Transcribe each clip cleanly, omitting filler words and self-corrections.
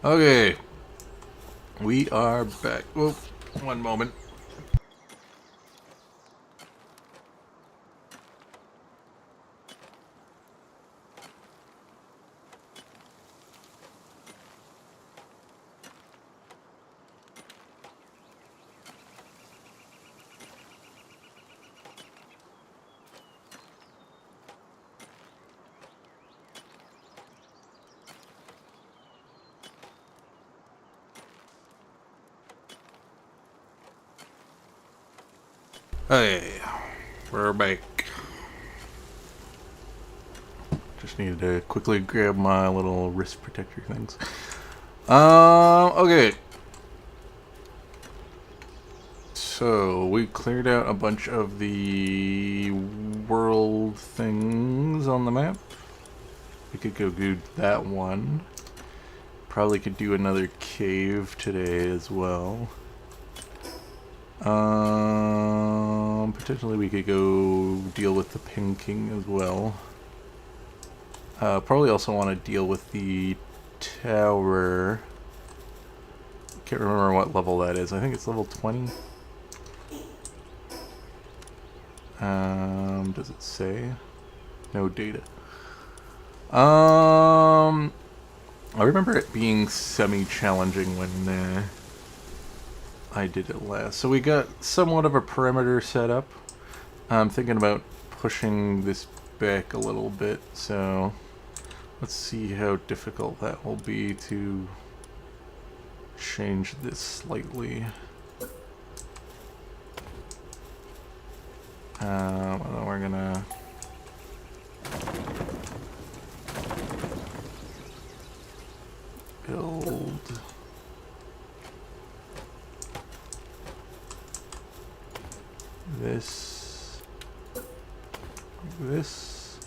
Okay, we are back. Whoa, one moment. Hey, we're back. Just needed to quickly grab my little wrist protector things. Okay. So, we cleared out a bunch of the world things on the map. We could go do that one. Probably could do another cave today as well. Potentially we could go deal with the Ping King as well. Probably also want to deal with the tower. Can't remember what level that is. I think it's level 20. Does it say? No data. I remember it being semi-challenging when I did it last. So we got somewhat of a perimeter set up. I'm thinking about pushing this back a little bit, so let's see how difficult that will be to change this slightly. And then we're gonna build this, this.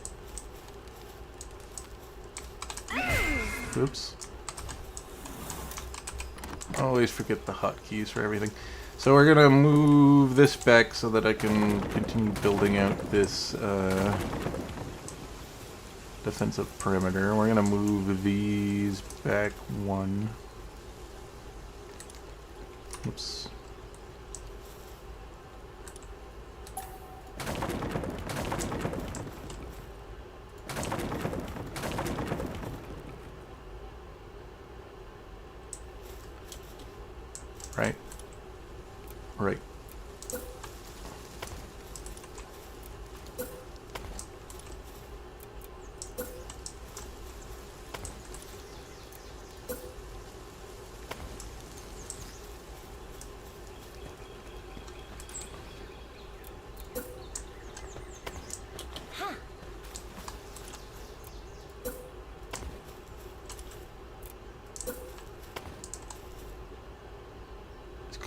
Oops. Always forget the hotkeys for everything. So we're gonna move this back so that I can continue building out this defensive perimeter. We're gonna move these back one. Oops. Right. Right.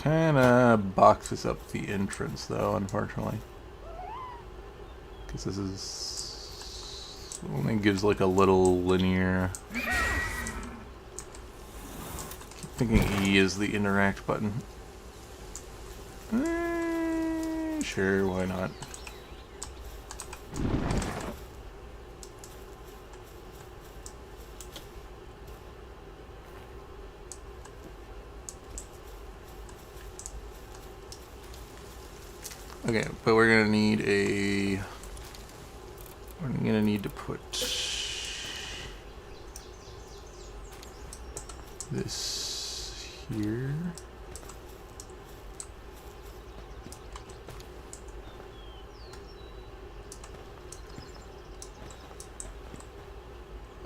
Kinda boxes up the entrance though, unfortunately. Because this is only gives like a little linear. Keep thinking E is the interact button. Sure, why not? Okay, but we're gonna need a. We're gonna need to put this here.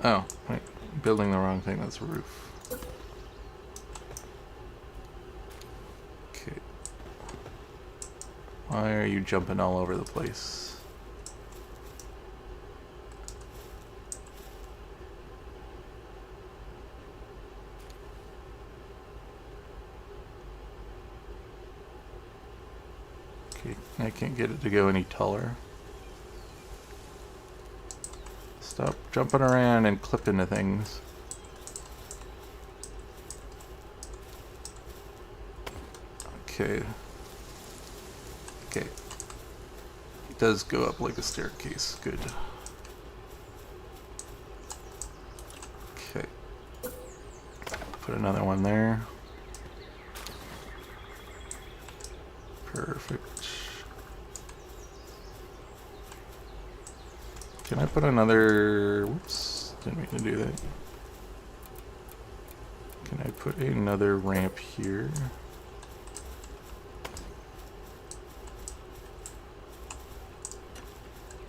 Oh, wait, building the wrong thing. That's a roof. Okay. Why are you jumping all over the place? Okay, I can't get it to go any taller. Stop jumping around and clipping into things. Okay. Okay. It does go up like a staircase. Good. Okay. Put another one there. Perfect. Can I put another... Whoops, didn't mean to do that. Can I put another ramp here?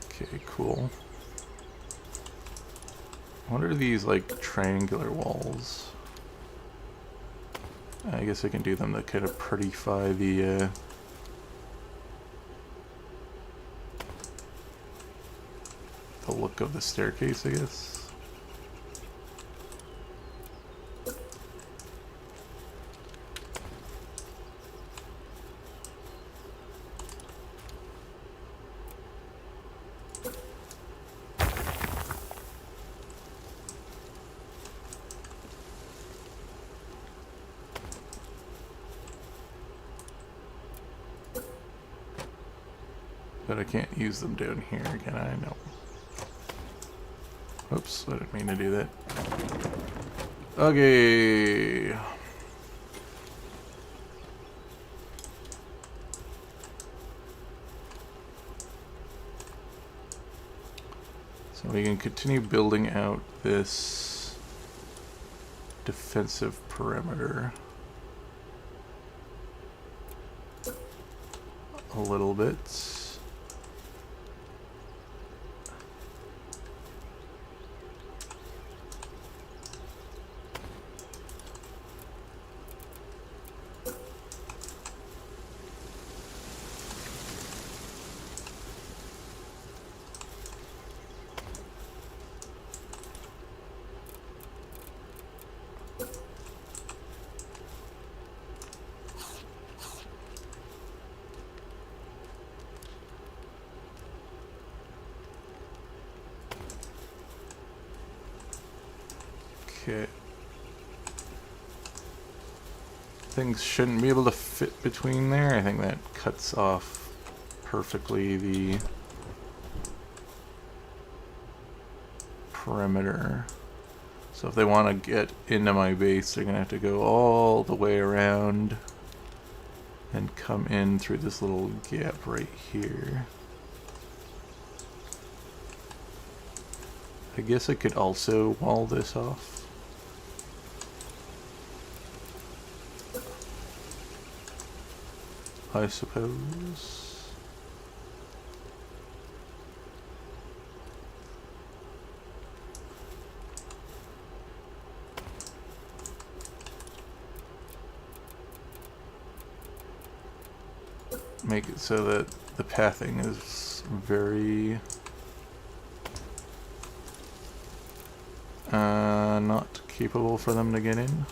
Okay, cool. What are these, like, triangular walls? I guess I can do them to kind of prettify the look of the staircase, I guess. But I can't use them down here, can I? No. Oops, I didn't mean to do that. Okay. So we can continue building out this defensive perimeter a little bit. Okay. Things shouldn't be able to fit between there. I think that cuts off perfectly the perimeter. So if they want to get into my base, they're going to have to go all the way around and come in through this little gap right here. I guess I could also wall this off. I suppose. Make it so that the pathing is very not capable for them to get in.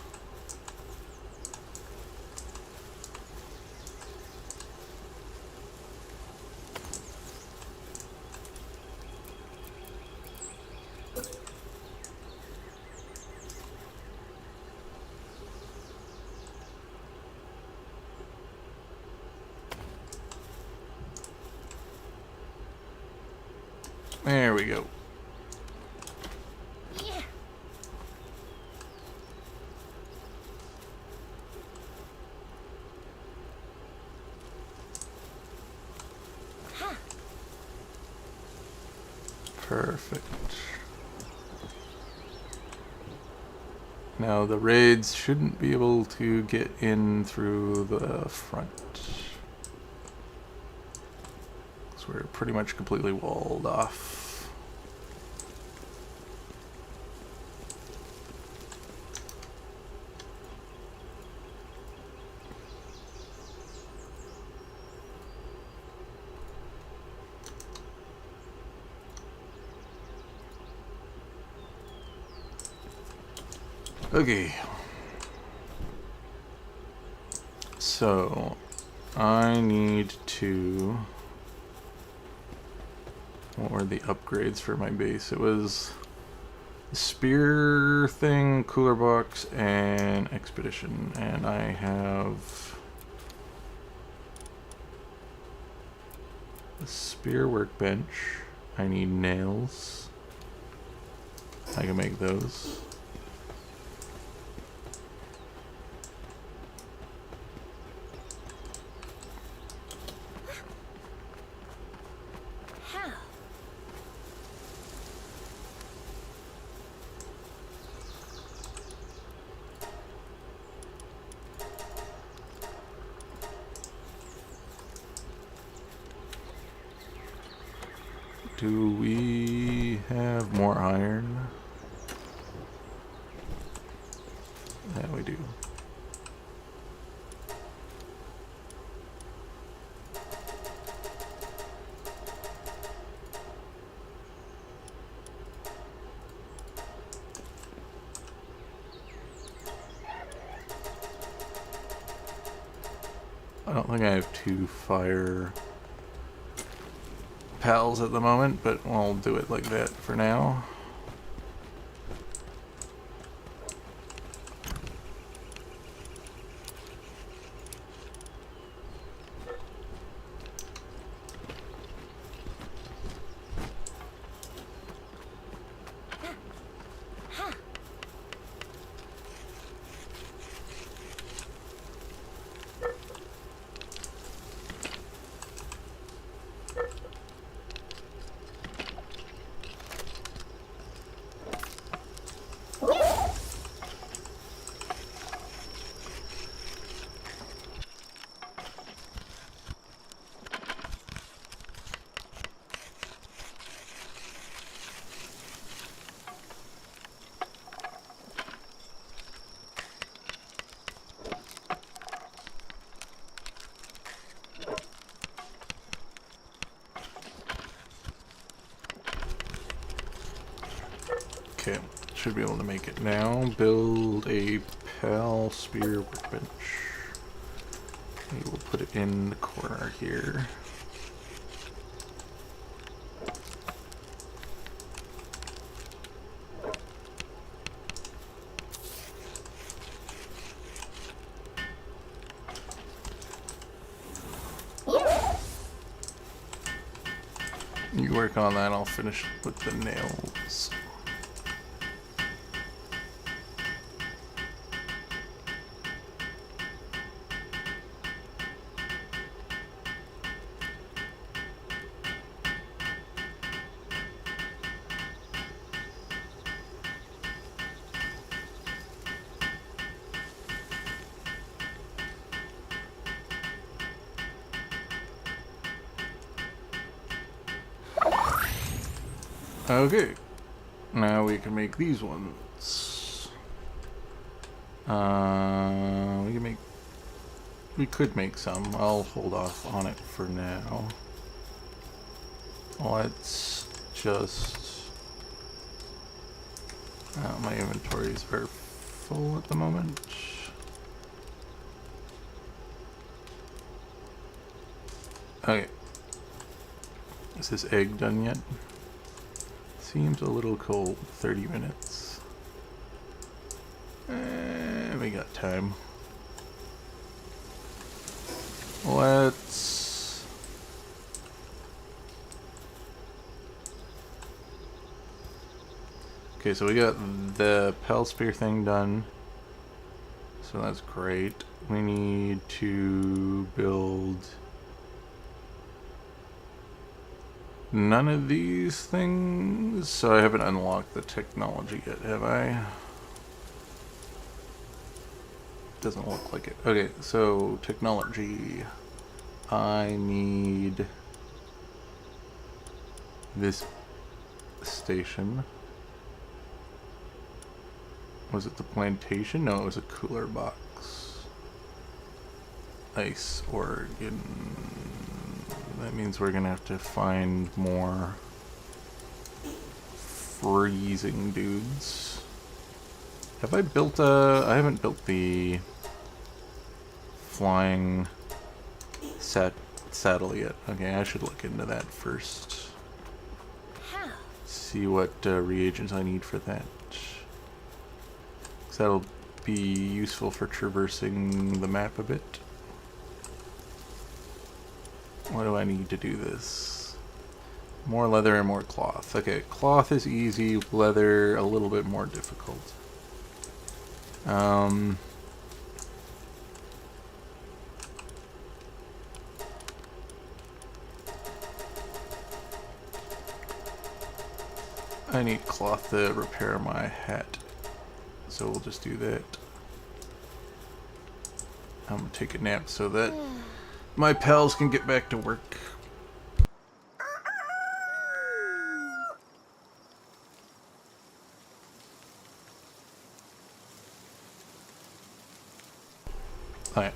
There we go. Yeah. Huh. Perfect. Now the raids shouldn't be able to get in through the front. So we're pretty much completely walled off. Okay. So I need to... What were the upgrades for my base? It was the spear thing, cooler box, and expedition. And I have the spear workbench. I need nails. I can make those. Do we have more iron? Yeah, we do. I don't think I have 2 fire pals at the moment, but we'll do it like that for now. Okay, should be able to make it now. Build a pal spear workbench. We will put it in the corner here. You work on that, I'll finish with the nails. Okay, now we can make these ones. We could make some. I'll hold off on it for now. Let's just, my inventories are full at the moment. Okay, is this egg done yet? Seems a little cold. 30 minutes. We got time. Let's... Okay, so we got the Pal Spear thing done. So that's great. We need to build... none of these things, so I haven't unlocked the technology yet, have I? Doesn't look like it. Okay, so technology. I need this station. Was it the plantation? No, it was a cooler box. Ice organ. That means we're gonna have to find more freezing dudes. Have I built I haven't built the flying saddle yet. Okay, I should look into that first. See what reagents I need for that. 'Cause that'll be useful for traversing the map a bit. What do I need to do this? More leather and more cloth. Okay, cloth is easy, leather a little bit more difficult. I need cloth to repair my hat, so we'll just do that. I'm gonna take a nap so that my pals can get back to work. yeah.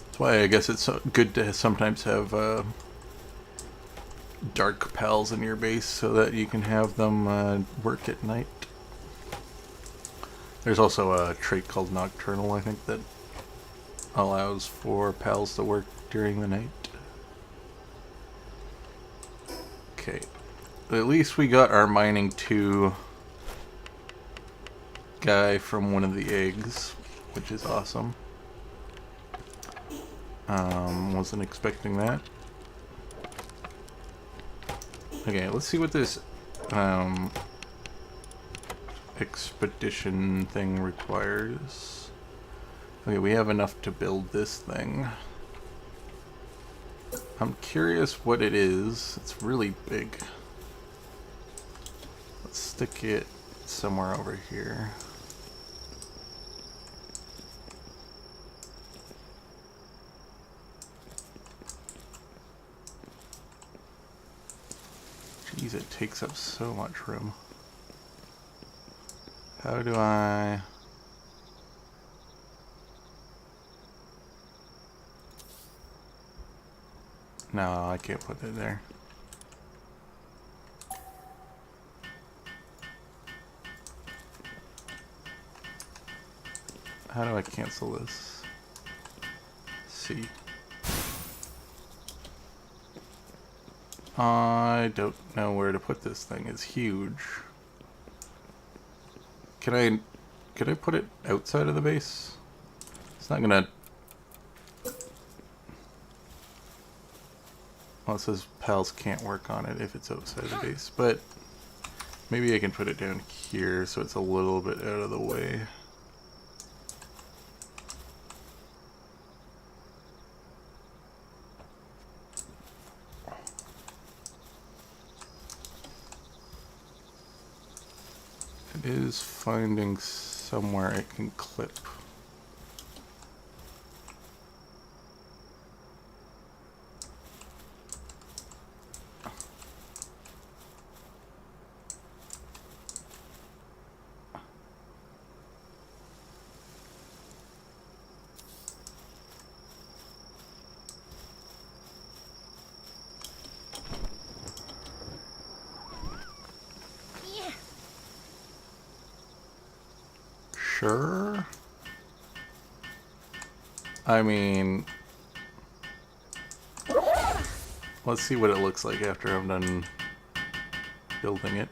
That's why I guess it's so good to sometimes have dark pals in your base so that you can have them work at night. There's also a trait called Nocturnal, I think, that allows for pals to work during the night. Okay. At least we got our mining 2 guy from one of the eggs, which is awesome. Wasn't expecting that. Okay, let's see what this expedition thing requires. Okay, we have enough to build this thing. I'm curious what it is. It's really big. Let's stick it somewhere over here. Jeez, it takes up so much room. How do I... No, I can't put it there. How do I cancel this? C. I don't know where to put this thing. It's huge. Could I put it outside of the base? It's not gonna... Well, it says pals can't work on it if it's outside the base, but maybe I can put it down here so it's a little bit out of the way. It is finding somewhere it can clip. Yeah. Sure. I mean, let's see what it looks like after I'm done building it.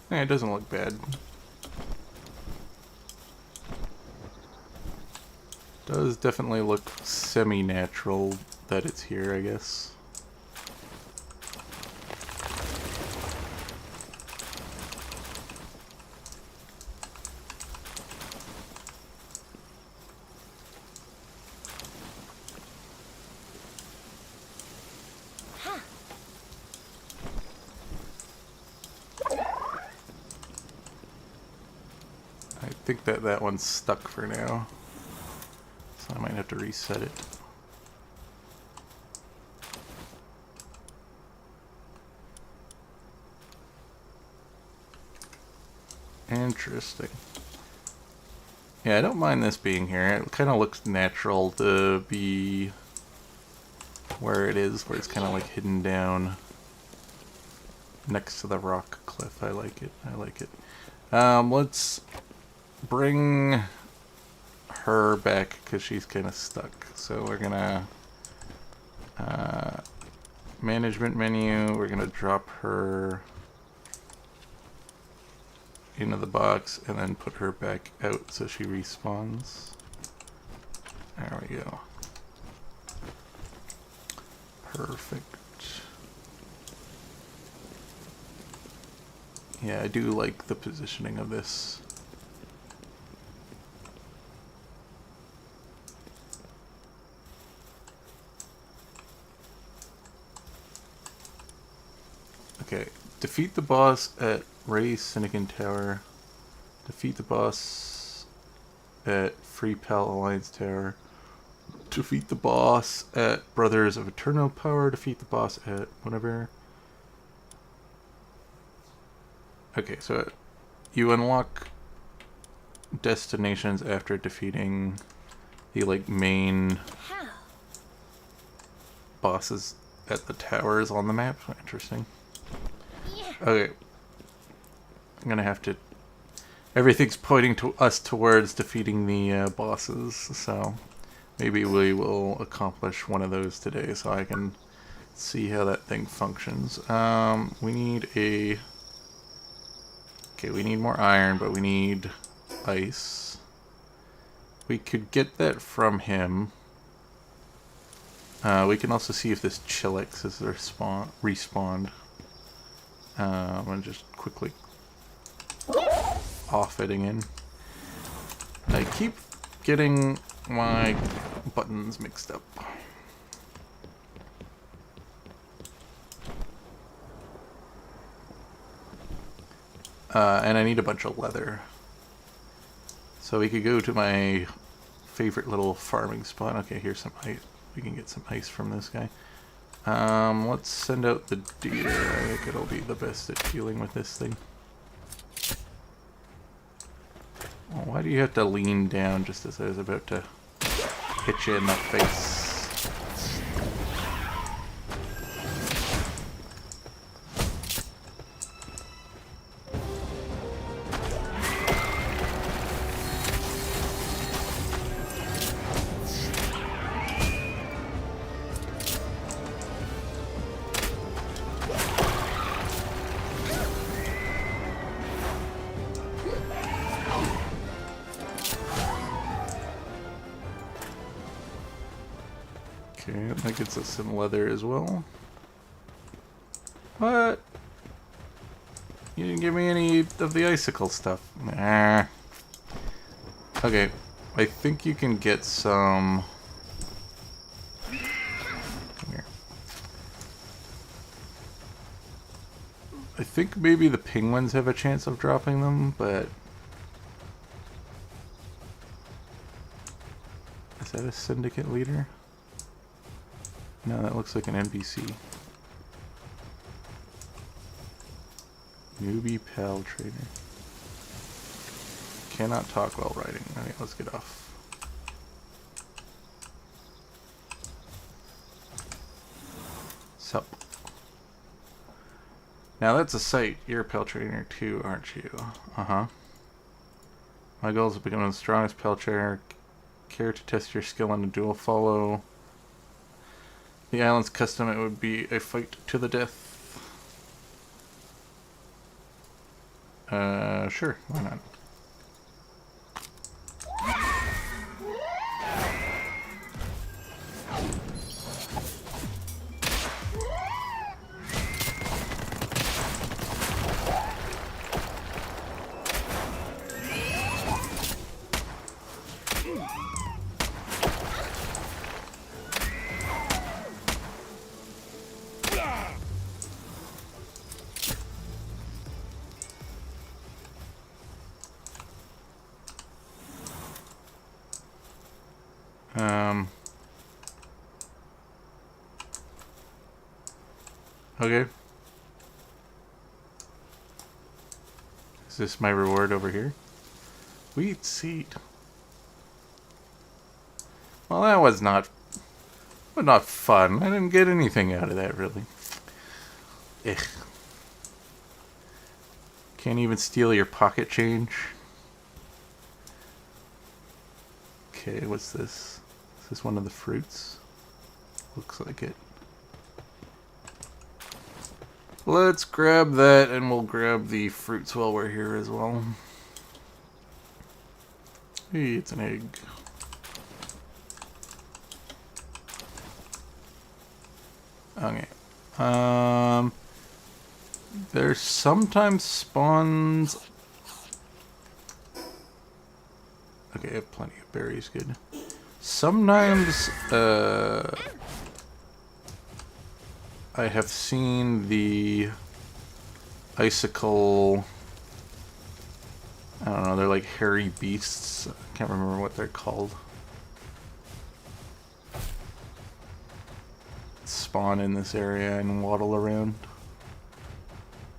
Yeah, it doesn't look bad. Does definitely look semi-natural that it's here, I guess. I think that one's stuck for now, so I might have to reset it. Interesting. Yeah, I don't mind this being here. It kind of looks natural to be where it is, where it's kind of like hidden down next to the rock cliff. I like it. I like it. Let's bring her back because she's kind of stuck. So we're gonna management menu. We're gonna drop her into the box and then put her back out so she respawns. There we go. Perfect. Yeah, I do like the positioning of this. Okay, defeat the boss at Ray Syndicate Tower. Defeat the boss at Free Pal Alliance Tower. Defeat the boss at Brothers of Eternal Power. Defeat the boss at whatever. Okay, so you unlock destinations after defeating the like main How? bosses at the towers on the map. Interesting. Yeah. Okay. I'm gonna have to... Everything's pointing to us towards defeating the bosses, so maybe we will accomplish one of those today so I can see how that thing functions. We need a... Okay, we need more iron, but we need ice. We could get that from him. We can also see if this Chilex is respawned. I'm gonna just quickly off-fitting in. I keep getting my buttons mixed up. And I need a bunch of leather. So we could go to my favorite little farming spot. Okay, here's some ice. We can get some ice from this guy. Let's send out the deer. I think it'll be the best at dealing with this thing. Oh, why do you have to lean down just as I was about to hit you in the face? Okay, that gets us some leather as well. What? You didn't give me any of the icicle stuff. Nah. Okay, I think you can get some... Come here. I think maybe the penguins have a chance of dropping them, but... Is that a syndicate leader? No, that looks like an NPC. Newbie Pal Trader. Cannot talk while riding. Alright, let's get off. Sup. Now that's a sight. You're a Pal Trainer too, aren't you? Uh-huh. My goal is to become the strongest Pal Trainer. Care to test your skill in a duel? Follow the island's custom. It would be a fight to the death. Sure, why not? Okay. Is this my reward over here? Wheat seed. Well, that was not fun. I didn't get anything out of that, really. Ugh. Can't even steal your pocket change. Okay, what's this? Is this one of the fruits? Looks like it. Let's grab that, and we'll grab the fruits while we're here as well. Hey, it's an egg. Okay. There's sometimes spawns. Okay, I have plenty of berries, good. Sometimes, I have seen the icicle, I don't know, they're like hairy beasts. I can't remember what they're called. Spawn in this area and waddle around.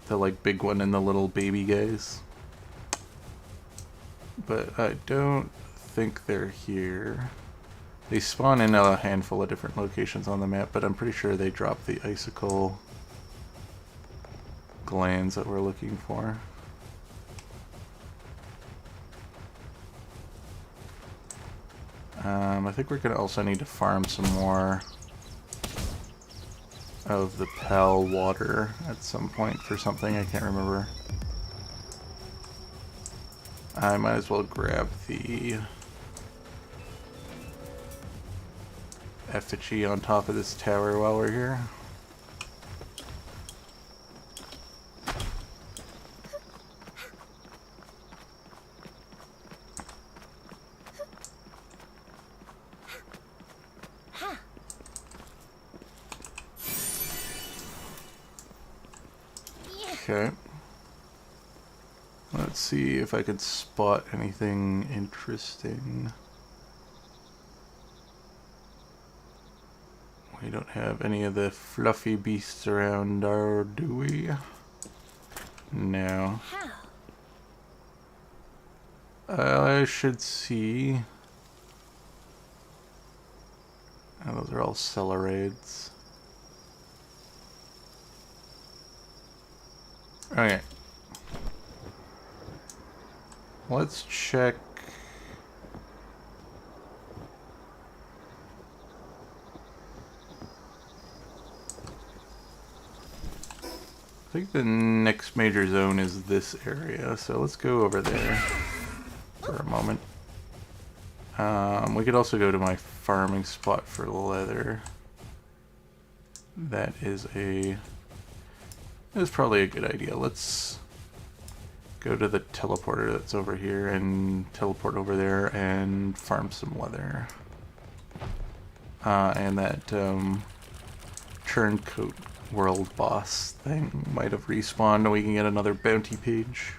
The like big one and the little baby guys. But I don't think they're here. They spawn in a handful of different locations on the map, but I'm pretty sure they drop the icicle glands that we're looking for. I think we're gonna also need to farm some more of the Pal water at some point for something, I can't remember. I might as well grab the effigy on top of this tower while we're here. Okay. Let's see if I can spot anything interesting. We don't have any of the fluffy beasts around, do we? No. I should see. Oh, those are all Cellarades. Okay. Let's check. I think the next major zone is this area, so let's go over there for a moment. We could also go to my farming spot for leather. That is probably a good idea. Let's go to the teleporter that's over here and teleport over there and farm some leather. And that Churncoat world boss thing might have respawned and we can get another bounty page.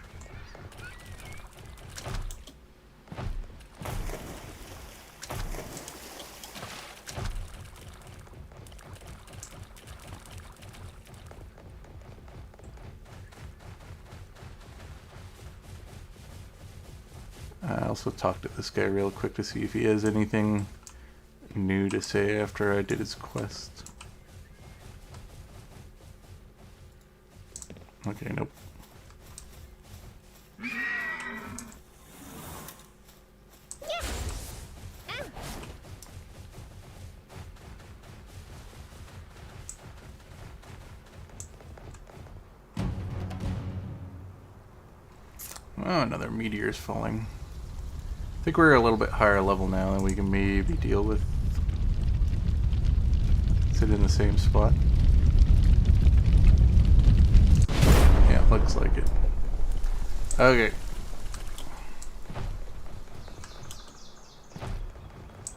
I also talked to this guy real quick to see if he has anything new to say after I did his quest. Okay, nope. Oh, another meteor is falling. I think we're a little bit higher level now than we can maybe deal with. Is it in the same spot? Yeah, looks like it. Okay.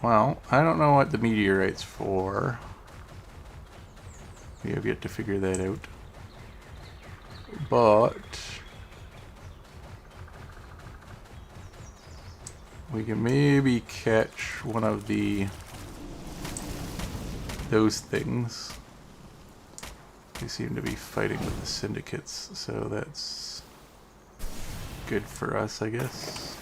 Well, I don't know what the meteorite's for. We have yet to figure that out. But we can maybe catch one of those things. They seem to be fighting with the syndicates, so that's good for us, I guess.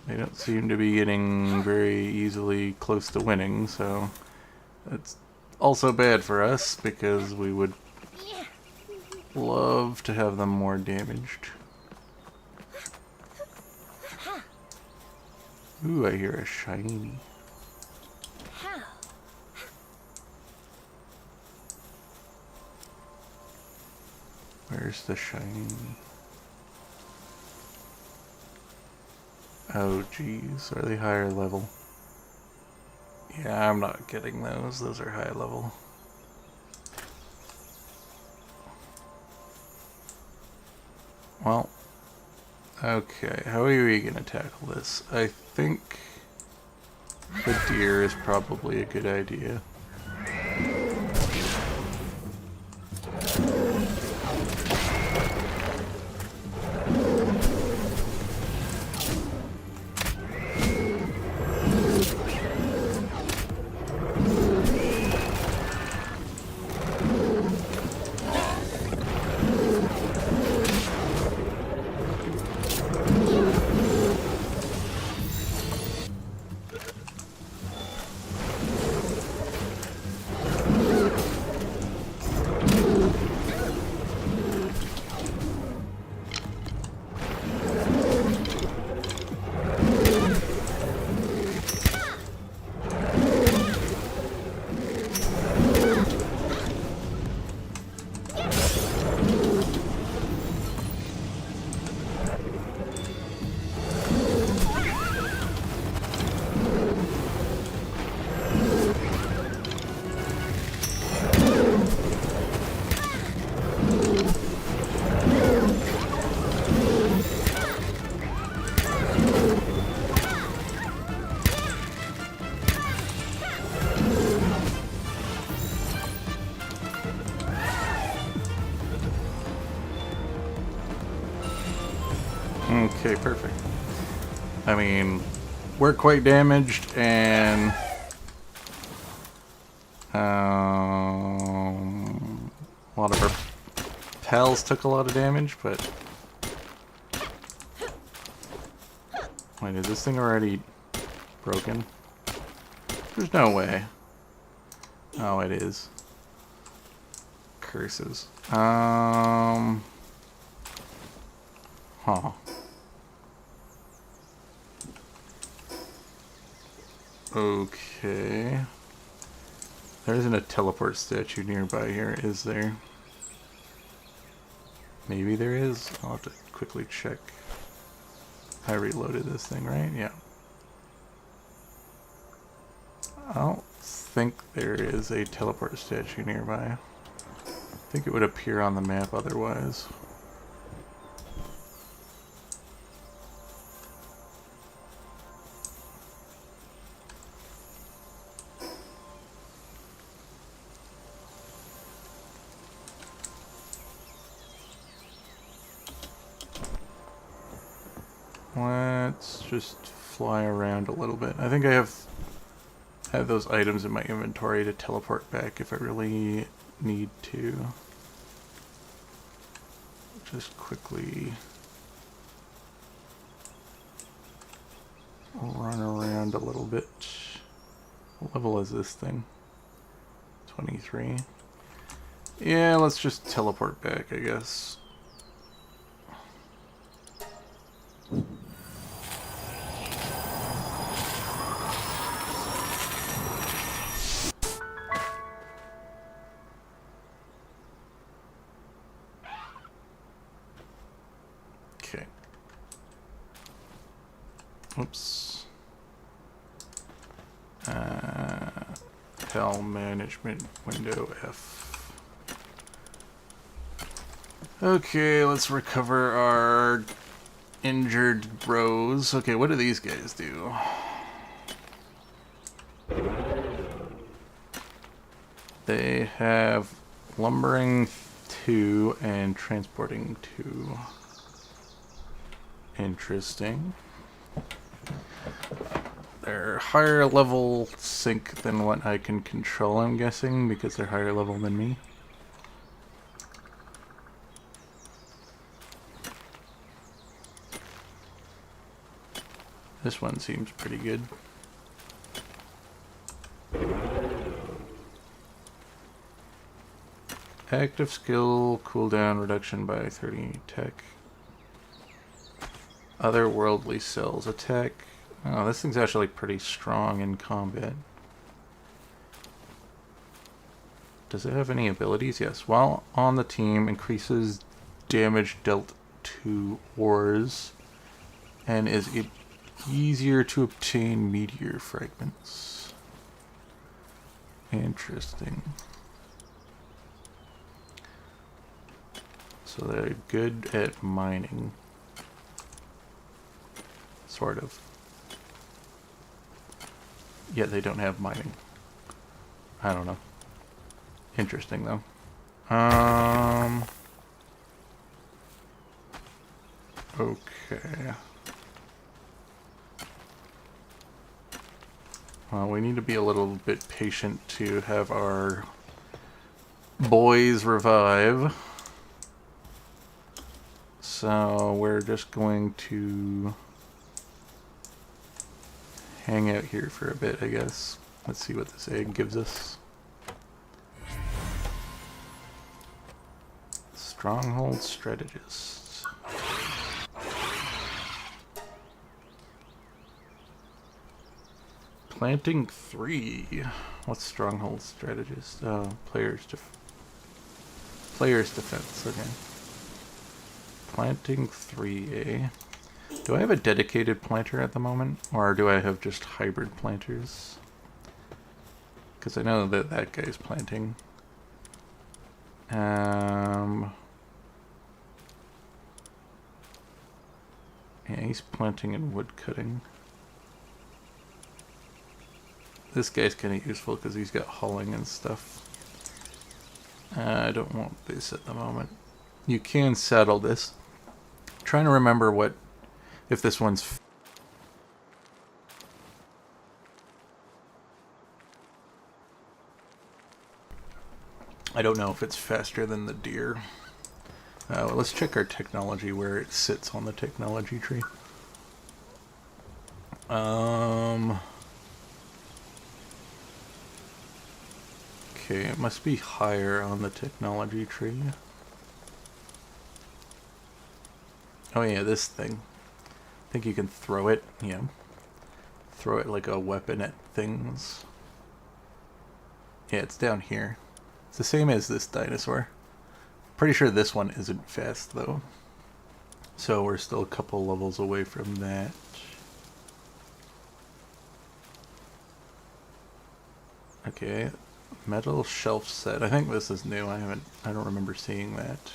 They don't seem to be getting very easily close to winning, so that's also bad for us because we would love to have them more damaged. Ooh, I hear a shiny. Where's the shiny? Oh, geez. Are they higher level? Yeah, I'm not getting those. Those are high level. Well, okay. How are we going to tackle this? I think the deer is probably a good idea. Okay, perfect. I mean, we're quite damaged, and a lot of our pals took a lot of damage, but wait, is this thing already broken? There's no way. Oh, it is. Curses. Huh. Okay. There isn't a teleport statue nearby here, is there? Maybe there is. I'll have to quickly check. I reloaded this thing, right? Yeah. I don't think there is a teleport statue nearby. I think it would appear on the map otherwise. Let's just fly around a little bit. I think I have those items in my inventory to teleport back if I really need to. Just quickly run around a little bit. What level is this thing? 23. Yeah, let's just teleport back, I guess. Okay. Oops. Pal management window F. Okay, let's recover our injured bros. Okay, what do these guys do? They have lumbering 2 and transporting 2. Interesting. They're higher level sync than what I can control, I'm guessing, because they're higher level than me. This one seems pretty good. Active skill cooldown reduction by 30 tech. Otherworldly cells attack. Oh, this thing's actually pretty strong in combat. Does it have any abilities? Yes. While on the team, increases damage dealt to ores and is Easier to obtain meteor fragments. Interesting. So they're good at mining. Sort of. Yet they don't have mining. I don't know. Interesting though. Okay. Well, we need to be a little bit patient to have our boys revive. So we're just going to hang out here for a bit, I guess. Let's see what this egg gives us. Stronghold strategists. Planting 3. What's stronghold strategist? Oh, players defense. Okay. Planting 3A. Do I have a dedicated planter at the moment, or do I have just hybrid planters? Because I know that that guy's planting. Yeah, he's planting and wood cutting. This guy's kind of useful because he's got hulling and stuff. I don't want this at the moment. You can saddle this. I'm trying to remember what, if this one's... I don't know if it's faster than the deer. Well, let's check our technology, where it sits on the technology tree. Okay, it must be higher on the technology tree. Oh yeah, this thing. I think you can throw it, yeah. Throw it like a weapon at things. Yeah, it's down here. It's the same as this dinosaur. Pretty sure this one isn't fast though. So we're still a couple levels away from that. Okay, metal shelf set. I think this is new. I don't remember seeing that.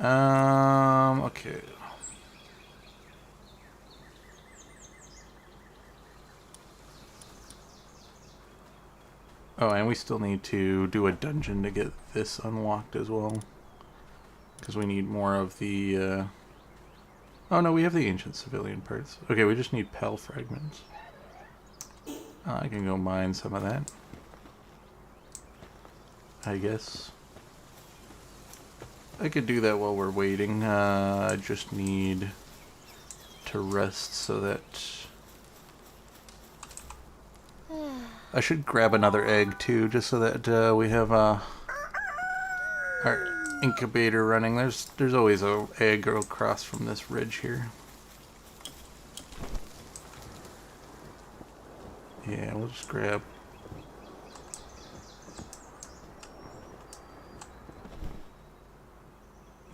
Okay. Oh, and we still need to do a dungeon to get this unlocked as well. Because we need more of the, Oh no, we have the ancient civilian parts. Okay, we just need PAL fragments. I can go mine some of that, I guess. I could do that while we're waiting. I just need to rest so that... I should grab another egg too, just so that we have our incubator running. There's always an egg across from this ridge here. Yeah, we'll just grab...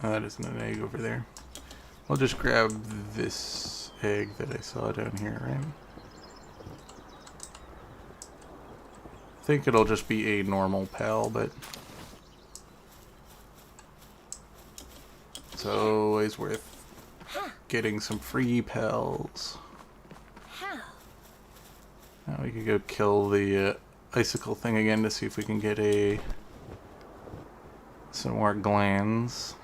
Oh, that isn't an egg over there. We'll just grab this egg that I saw down here, right? I think it'll just be a normal PAL, but... it's always worth getting some free PALs. Now we could go kill the icicle thing again to see if we can get some more glands.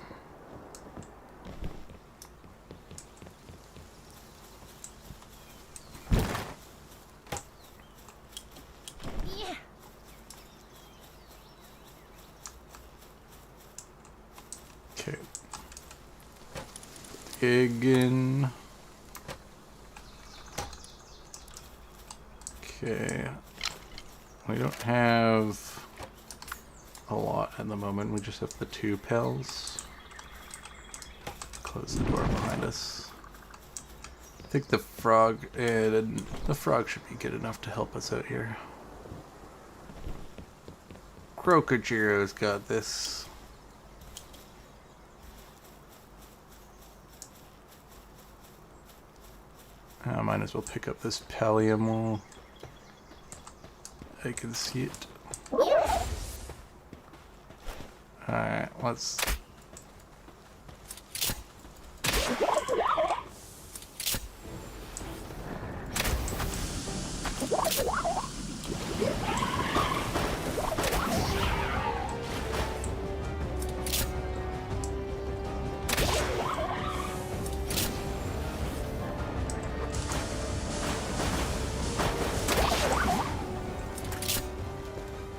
Okay. Egg in. Okay. We don't have a lot at the moment. We just have the 2 PALs. Close the door behind us. I think the frog should be good enough to help us out here. Krokojiro's got this. I might as well pick up this pallium while I can see it. Alright, let's...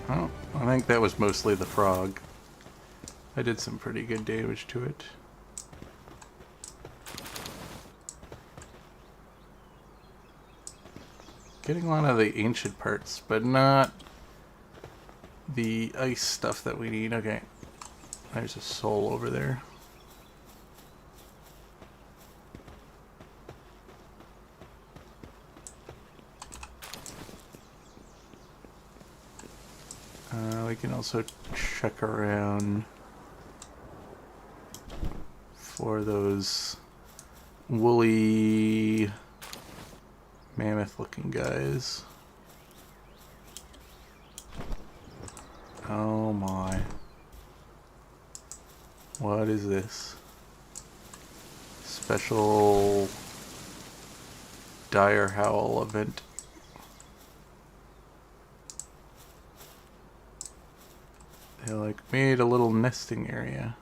Oh, I think that was mostly the frog. I did some pretty good damage to it. Getting a lot of the ancient parts, but not the ice stuff that we need. Okay, there's a soul over there. We can also check around for those woolly mammoth looking guys. Oh my. What is this? Special dire howl event. They like made a little nesting area.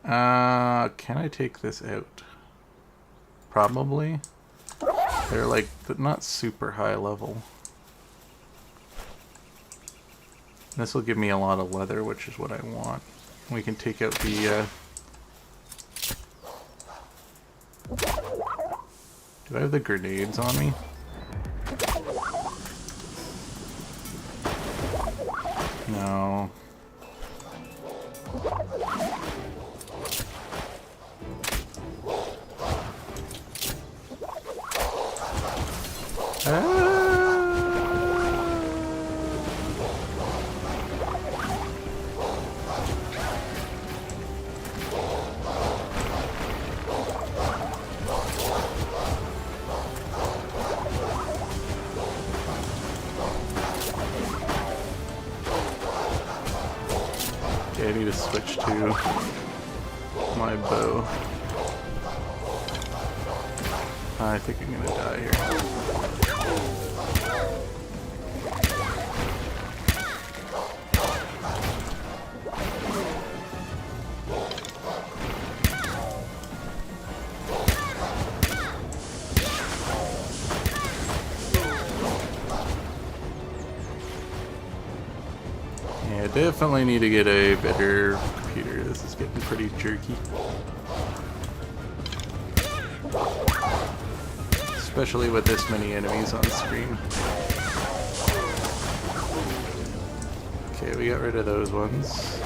Can I take this out? Probably. They're like not super high level. This will give me a lot of leather, which is what I want. We can take out the do I have the grenades on me? No. Okay, I need to switch to my bow. I think I'm gonna die here. Yeah, definitely need to get a better computer. This is getting pretty jerky. Especially with this many enemies on screen. Okay, we got rid of those ones.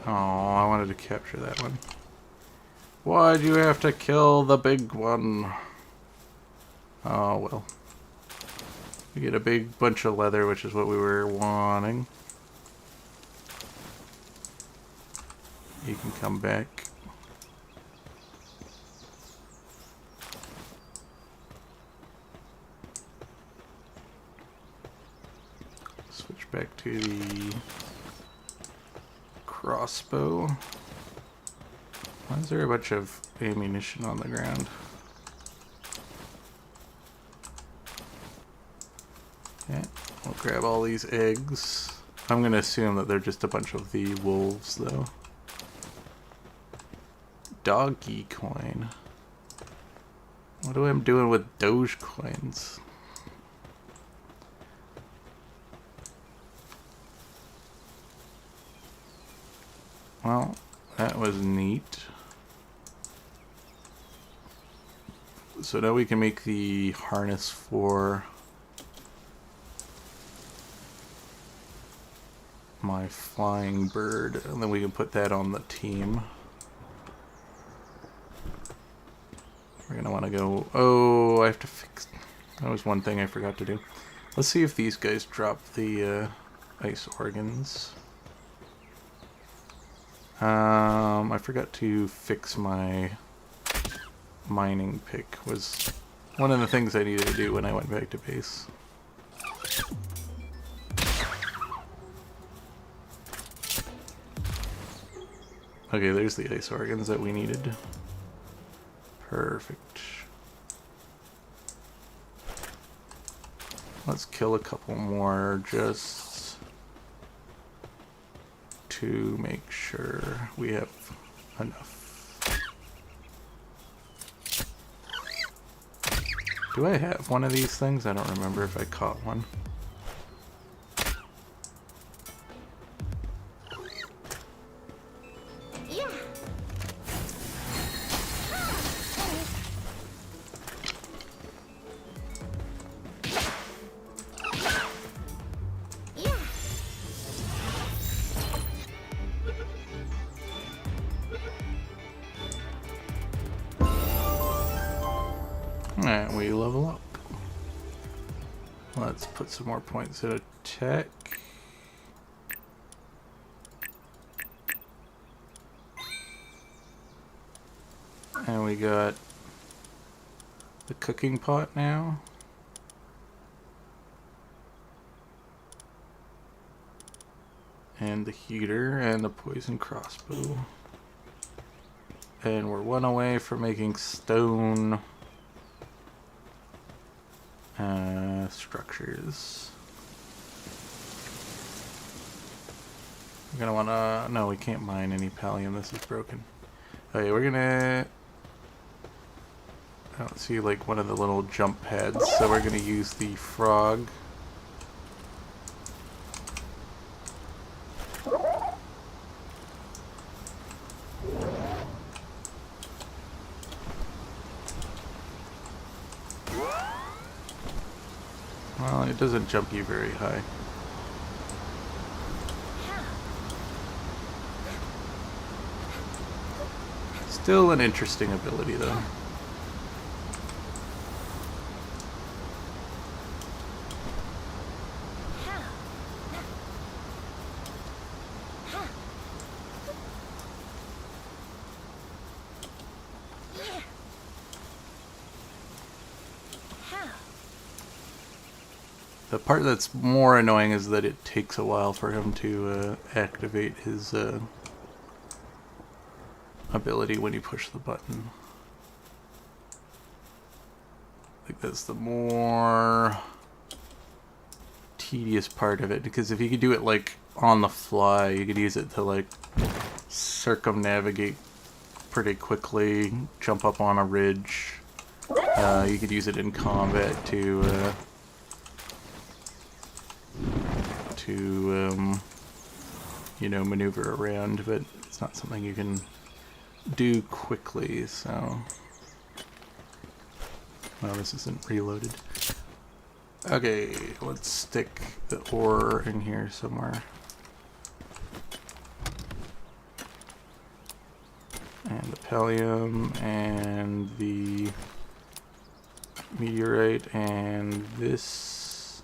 Oh, I wanted to capture that one. Why'd you have to kill the big one? Oh, well. We get a big bunch of leather, which is what we were wanting. You can come back. Switch back to the crossbow. Why is there a bunch of ammunition on the ground? Okay, we'll grab all these eggs. I'm gonna assume that they're just a bunch of the wolves, though. Doggy coin. What am I doing with Doge coins? Well, that was neat. So now we can make the harness for my flying bird, and then we can put that on the team. We're gonna want to go. Oh, I have to fix. That was one thing I forgot to do. Let's see if these guys drop the ice organs. I forgot to fix my mining pick. Was one of the things I needed to do when I went back to base. Okay, there's the ice organs that we needed. Perfect. Let's kill a couple more just to make sure we have enough. Do I have one of these things? I don't remember if I caught one. Yeah. Yeah. And we level up. Let's put some more points in attack. And we got the cooking pot now. And the heater and the poison crossbow. And we're one away from making stone structures. We're gonna wanna... No, we can't mine any pallium. This is broken. Okay, we're gonna... I don't see like one of the little jump pads, so we're gonna use the frog. Well, it doesn't jump you very high. Still an interesting ability, though. The part that's more annoying is that it takes a while for him to activate his ability when you push the button. I think that's the more tedious part of it, because if you could do it like on the fly, you could use it to like circumnavigate pretty quickly, jump up on a ridge. You could use it in combat to you know, maneuver around, but it's not something you can do quickly, so... Well, this isn't reloaded. Okay, let's stick the ore in here somewhere. And the pallium, and the meteorite, and this.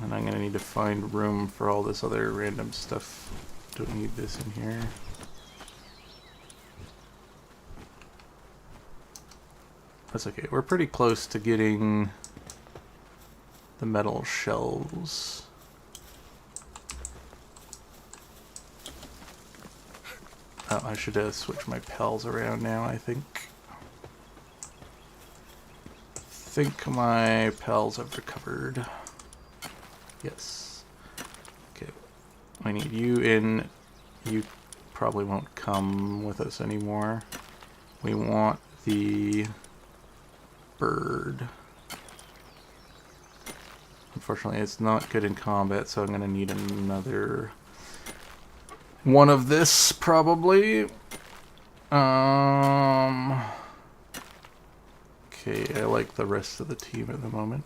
And I'm gonna need to find room for all this other random stuff. Don't need this in here. That's okay. We're pretty close to getting the metal shells. Oh, I should switch my pals around now, I think. I think my pals have recovered. Yes. Okay. I need you in. You probably won't come with us anymore. We want the bird. Unfortunately, it's not good in combat, so I'm going to need another one of this, probably. Okay, I like the rest of the team at the moment.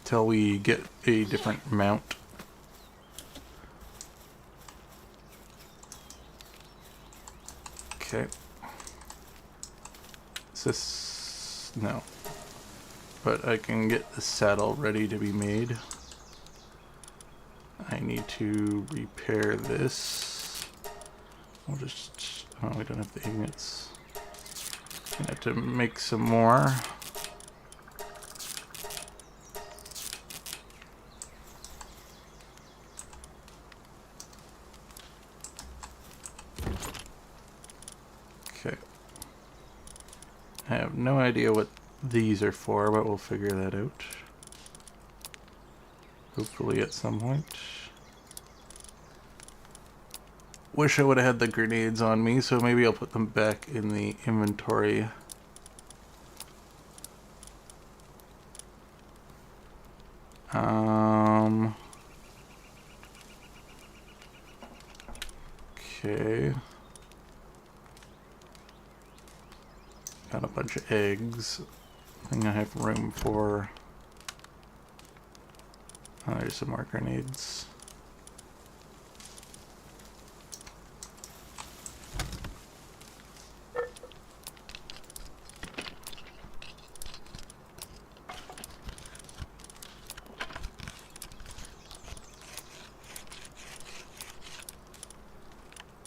Till we get a different mount. Okay. Is this... no. But I can get the saddle ready to be made. I need to repair this. We'll just... oh, we don't have the ingots. Gonna have to make some more. Okay. I have no idea what these are for, but we'll figure that out. Hopefully at some point. Wish I would have had the grenades on me, so maybe I'll put them back in the inventory. Okay. Got a bunch of eggs. I think I have room for... oh, there's some more grenades.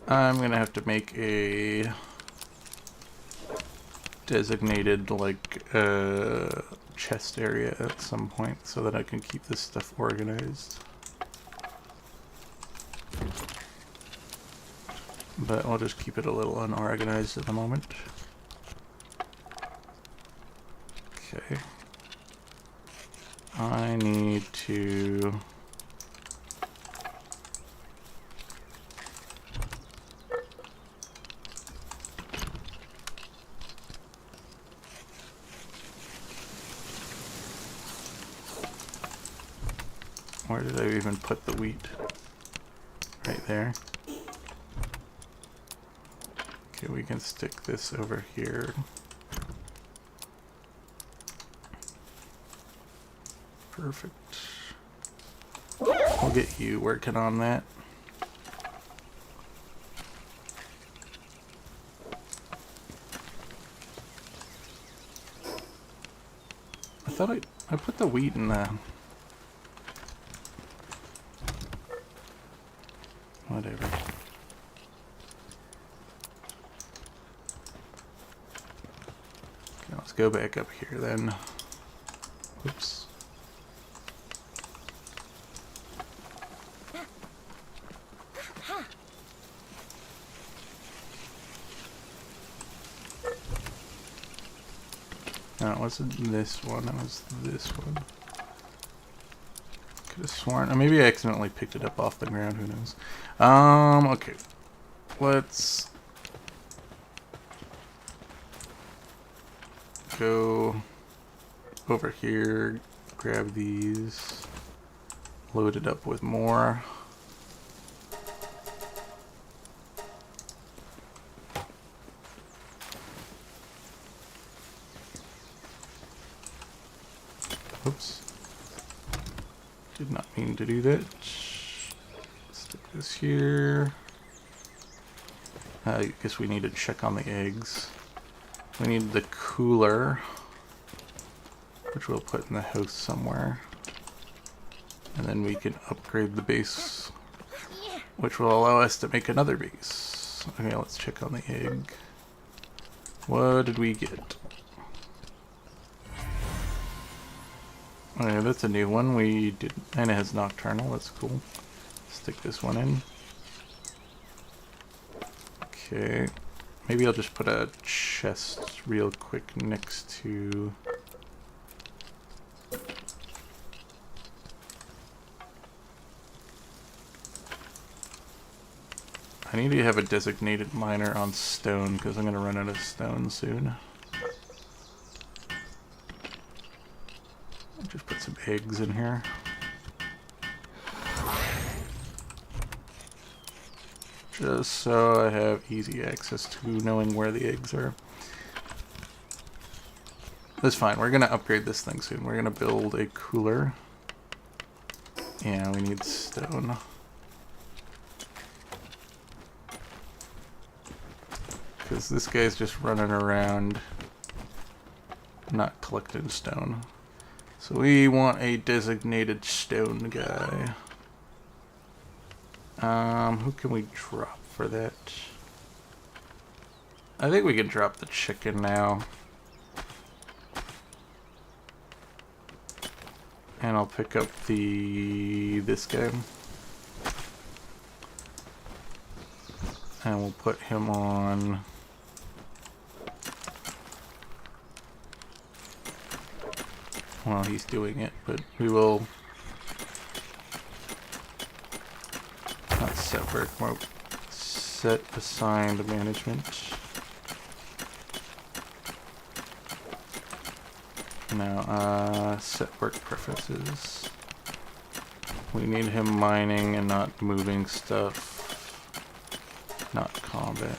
I'm gonna have to make a designated, like, chest area at some point so that I can keep this stuff organized. But I'll just keep it a little unorganized at the moment. Okay. I need to... where did I even put the wheat? Right there. Okay, we can stick this over here. Perfect. We'll get you working on that. I thought I put the wheat in the... whatever. Okay, let's go back up here then. Oops. No, it wasn't this one, it was this one. Could have sworn, or maybe I accidentally picked it up off the ground, who knows. Okay. Let's go over here, grab these, load it up with more. Oops. Did not mean to do that. Stick this here. I guess we need to check on the eggs. We need the cooler, which we'll put in the house somewhere. And then we can upgrade the base, which will allow us to make another base. Okay, let's check on the egg. What did we get? Okay, that's a new one. We did, and it has nocturnal. That's cool. Stick this one in. Okay, maybe I'll just put a chest real quick next to... I need to have a designated miner on stone because I'm going to run out of stone soon. Just put some eggs in here. Just so I have easy access to knowing where the eggs are. That's fine. We're going to upgrade this thing soon. We're going to build a cooler. Yeah, we need stone. Because this guy's just running around not collecting stone. So we want a designated stone guy. Who can we drop for that? I think we can drop the chicken now. And I'll pick up this guy. And we'll put him on. Well, he's doing it, but we will not set work mode. Set assigned management. Now, set work preferences. We need him mining and not moving stuff, not combat.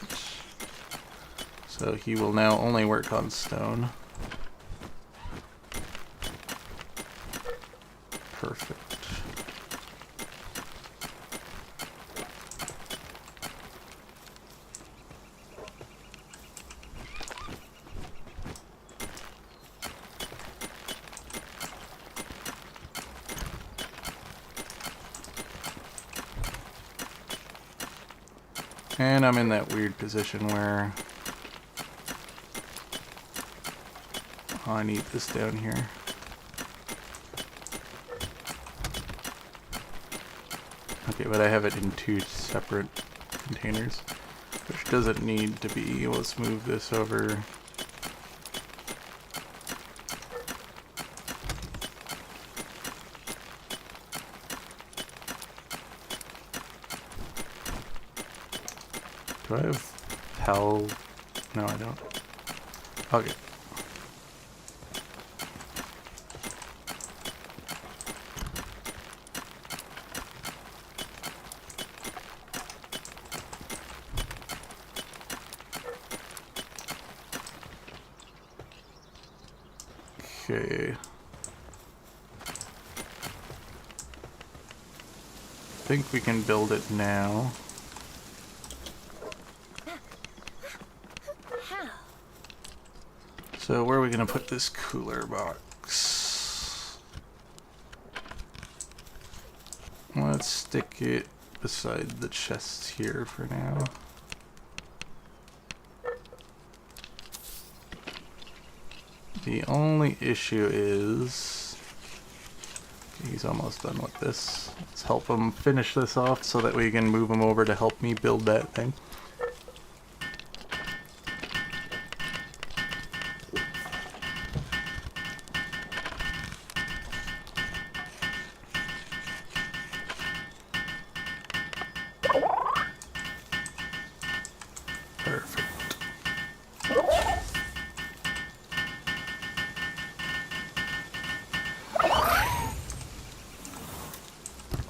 So he will now only work on stone. Perfect. And I'm in that weird position where I need this down here. Okay, but I have it in 2 separate containers, which doesn't need to be. Let's move this over. Do I have Pal? No, I don't. Okay. Okay. I think we can build it now. So where are we gonna put this cooler box? Let's stick it beside the chests here for now. The only issue is he's almost done with this. Let's help him finish this off so that we can move him over to help me build that thing. Perfect.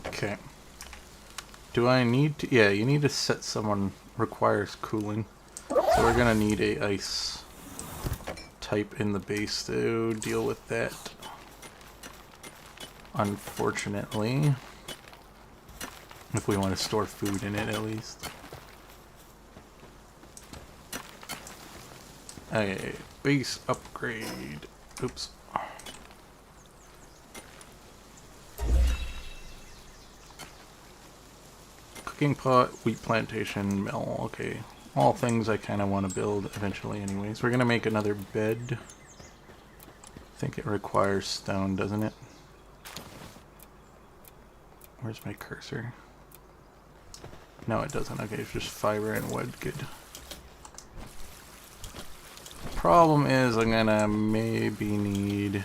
Okay. Do I need to? Yeah, you need to set someone requires cooling. So we're gonna need a ice type in the base to deal with that. Unfortunately. If we want to store food in it at least. Okay, base upgrade. Oops. Cooking pot, wheat plantation, mill. Okay, all things I kind of want to build eventually anyways. We're going to make another bed. I think it requires stone, doesn't it? Where's my cursor? No, it doesn't. Okay, it's just fiber and wood. Good. Problem is I'm gonna maybe need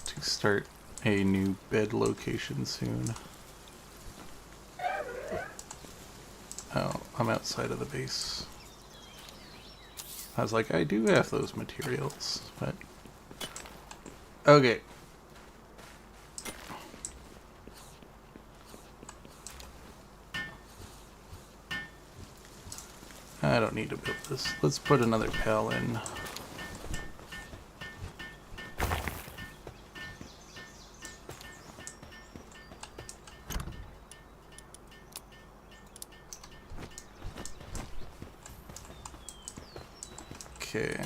to start a new bed location soon. Oh, I'm outside of the base. I was like, I do have those materials, but okay. I don't need to build this. Let's put another pal in. Okay.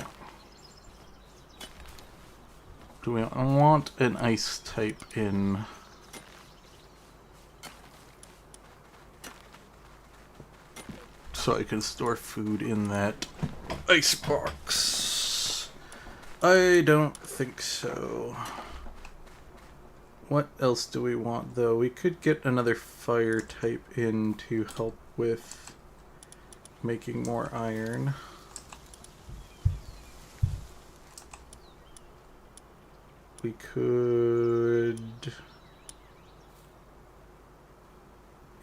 Do we want an ice type in? So I can store food in that ice box. I don't think so. What else do we want though? We could get another fire type in to help with making more iron. We could...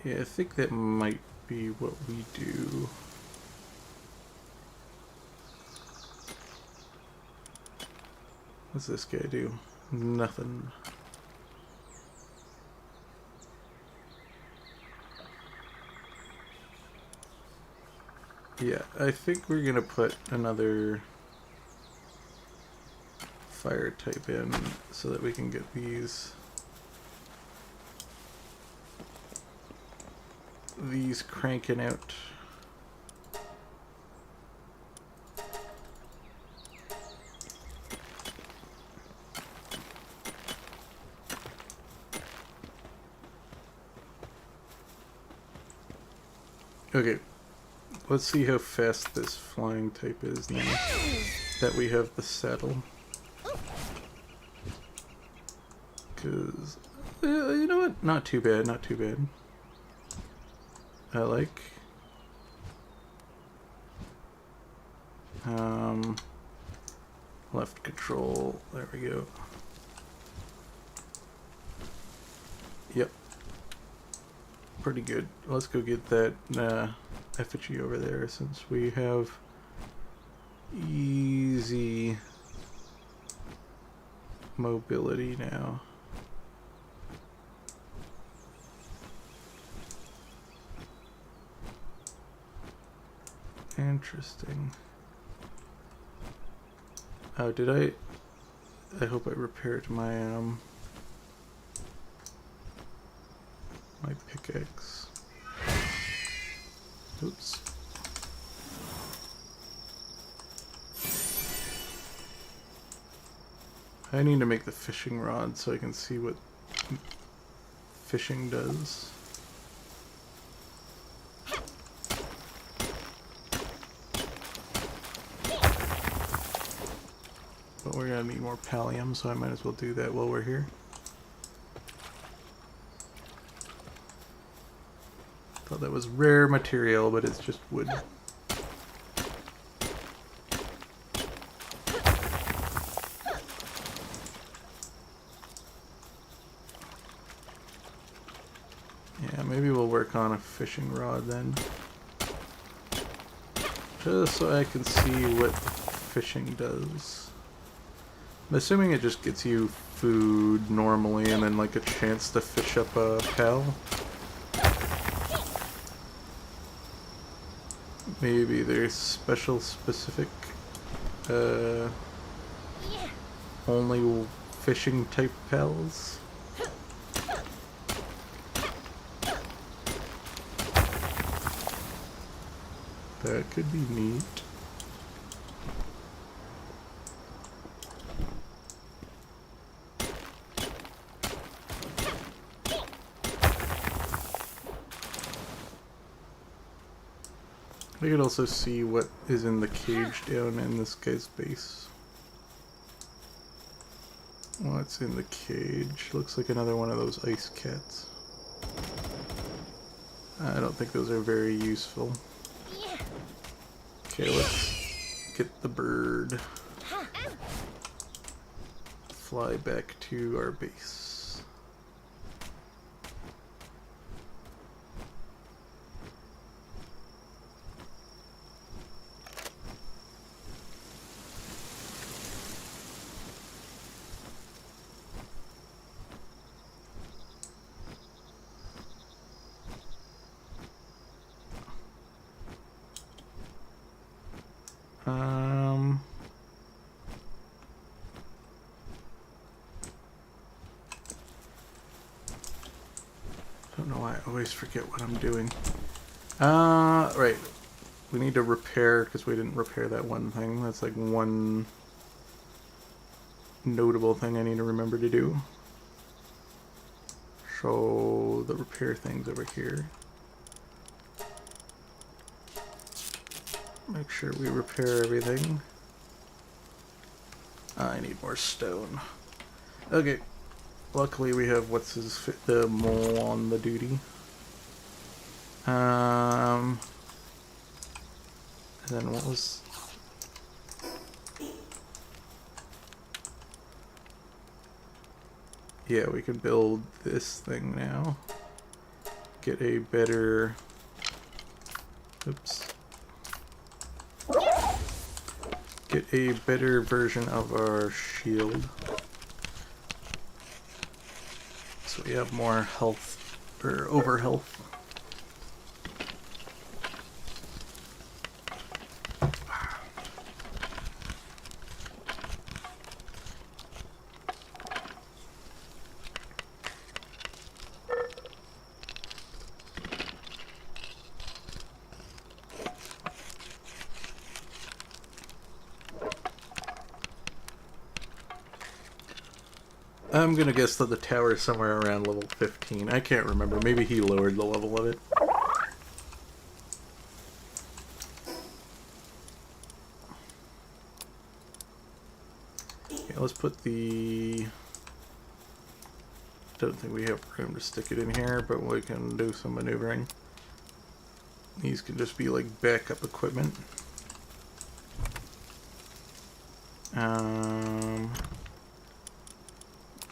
Yeah, I think that might be what we do. What's this guy do? Nothing. Yeah, I think we're gonna put another fire type in so that we can get these cranking out. Okay, let's see how fast this flying type is now that we have the saddle. Because, you know what? Not too bad, not too bad. I like... left control, there we go. Yep. Pretty good. Let's go get that effigy over there since we have easy mobility now. Interesting. Oh, did I hope I repaired my my pickaxe. Oops. I need to make the fishing rod so I can see what fishing does. But we're gonna need more pallium, so I might as well do that while we're here. Thought that was rare material, but it's just wood. Yeah, maybe we'll work on a fishing rod then. Just so I can see what fishing does. I'm assuming it just gets you food normally and then like a chance to fish up a pal. Maybe there's special specific only fishing type pals. That could be neat. I could also see what is in the cage down in this guy's base. What's in the cage? Looks like another one of those ice cats. I don't think those are very useful. Okay, let's get the bird. Fly back to our base. Don't know why I always forget what I'm doing. Right. we need to repair, because we didn't repair that one thing. That's like one notable thing I need to remember to do. So the repair thing's over here. Make sure we repair everything. I need more stone. Okay. Luckily we have the mole on the duty. And then what was... Yeah, we can build this thing now. Get a better... Oops. Get a better version of our shield. So we have more health, or over health. I'm gonna guess that the tower is somewhere around level 15. I can't remember. Maybe he lowered the level of it. Okay, let's put the... Don't think we have room to stick it in here, but we can do some maneuvering. These can just be like backup equipment.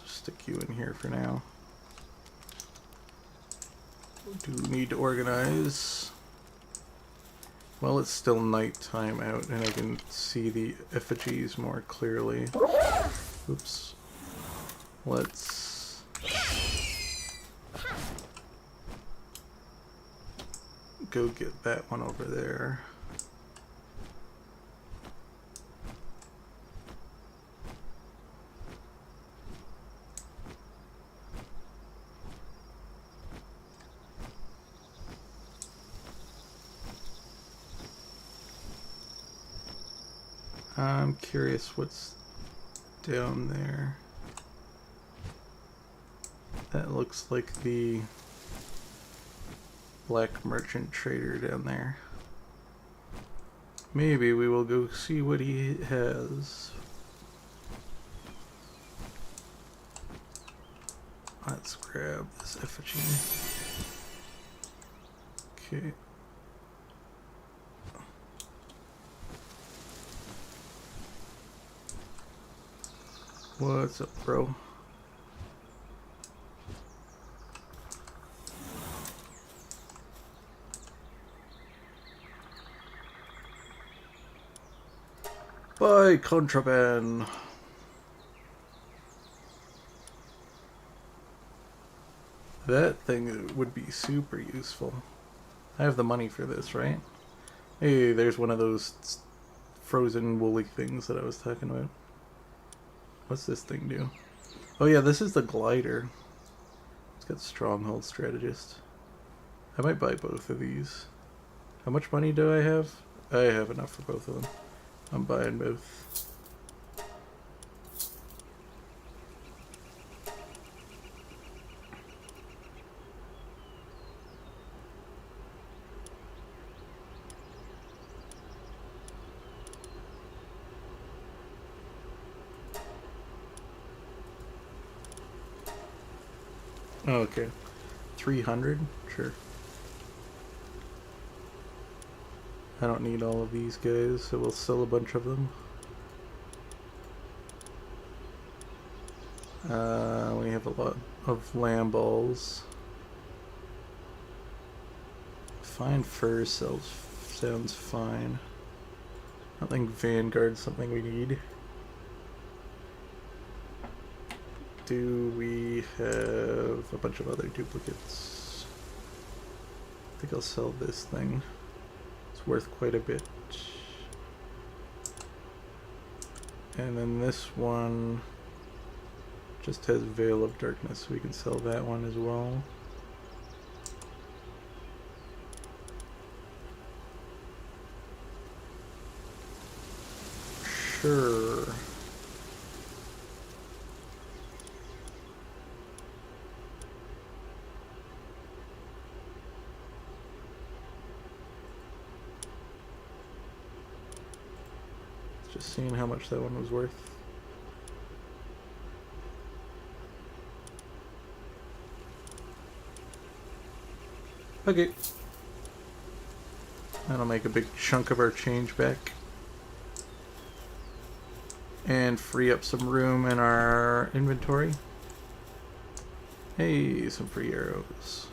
Stick you in here for now. We do need to organize. Well, it's still nighttime out and I can see the effigies more clearly. Oops. Let's go get that one over there. I'm curious what's down there. That looks like the black merchant trader down there. Maybe we will go see what he has. Let's grab this effigy. Okay. What's up, bro? Buy contraband. That thing would be super useful. I have the money for this, right? Hey, there's one of those frozen woolly things that I was talking about. What's this thing do? Oh yeah, this is the glider. It's got stronghold strategist. I might buy both of these. How much money do I have? I have enough for both of them. I'm buying both. Oh, okay. 300? Sure. I don't need all of these guys, so we'll sell a bunch of them. We have a lot of lamb balls. Fine fur sounds fine. I think Vanguard's something we need. Do we have a bunch of other duplicates? I think I'll sell this thing. It's worth quite a bit. And then this one just has Veil of Darkness, so we can sell that one as well. Sure. Just seeing how much that one was worth. Okay. That'll make a big chunk of our change back. And free up some room in our inventory. Hey, some free arrows.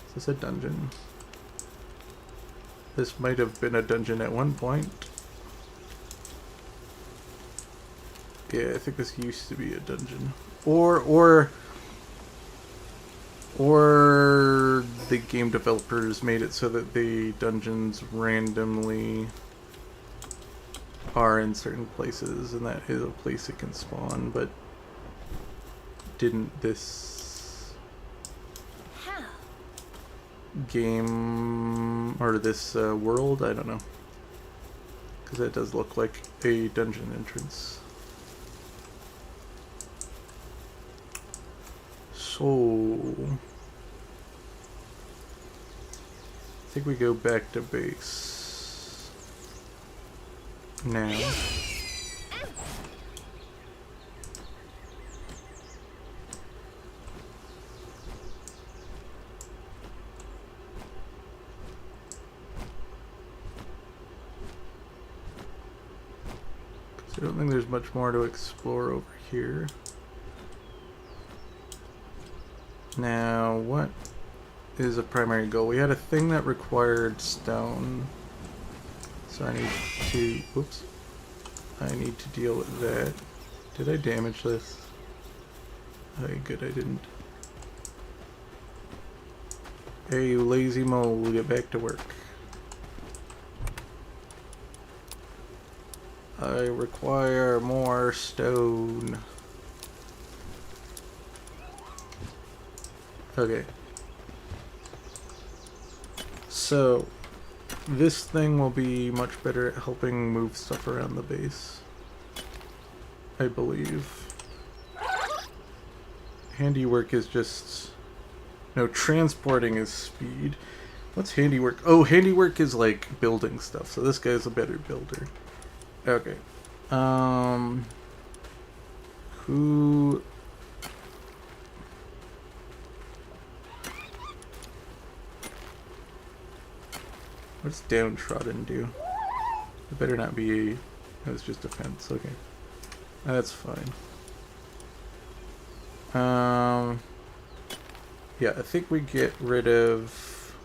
Is this a dungeon? This might have been a dungeon at one point. Yeah, I think this used to be a dungeon. Or the game developers made it so that the dungeons randomly are in certain places, and that is a place it can spawn, but didn't this game, or this world? I don't know. Because that does look like a dungeon entrance. So I think we go back to base now. I don't think there's much more to explore over here. Now, what is a primary goal? We had a thing that required stone. So I need to... Oops. I need to deal with that. Did I damage this? Okay, good, I didn't. Hey, you lazy mole, get back to work. I require more stone. Okay. So, this thing will be much better at helping move stuff around the base, I believe. Handiwork is just... No, transporting is speed. What's handiwork? Oh, handiwork is like building stuff, so this guy's a better builder. Okay. Who... What's downtrodden do? It better not be... Oh, it's just defense. Okay. That's fine. Yeah, I think we get rid of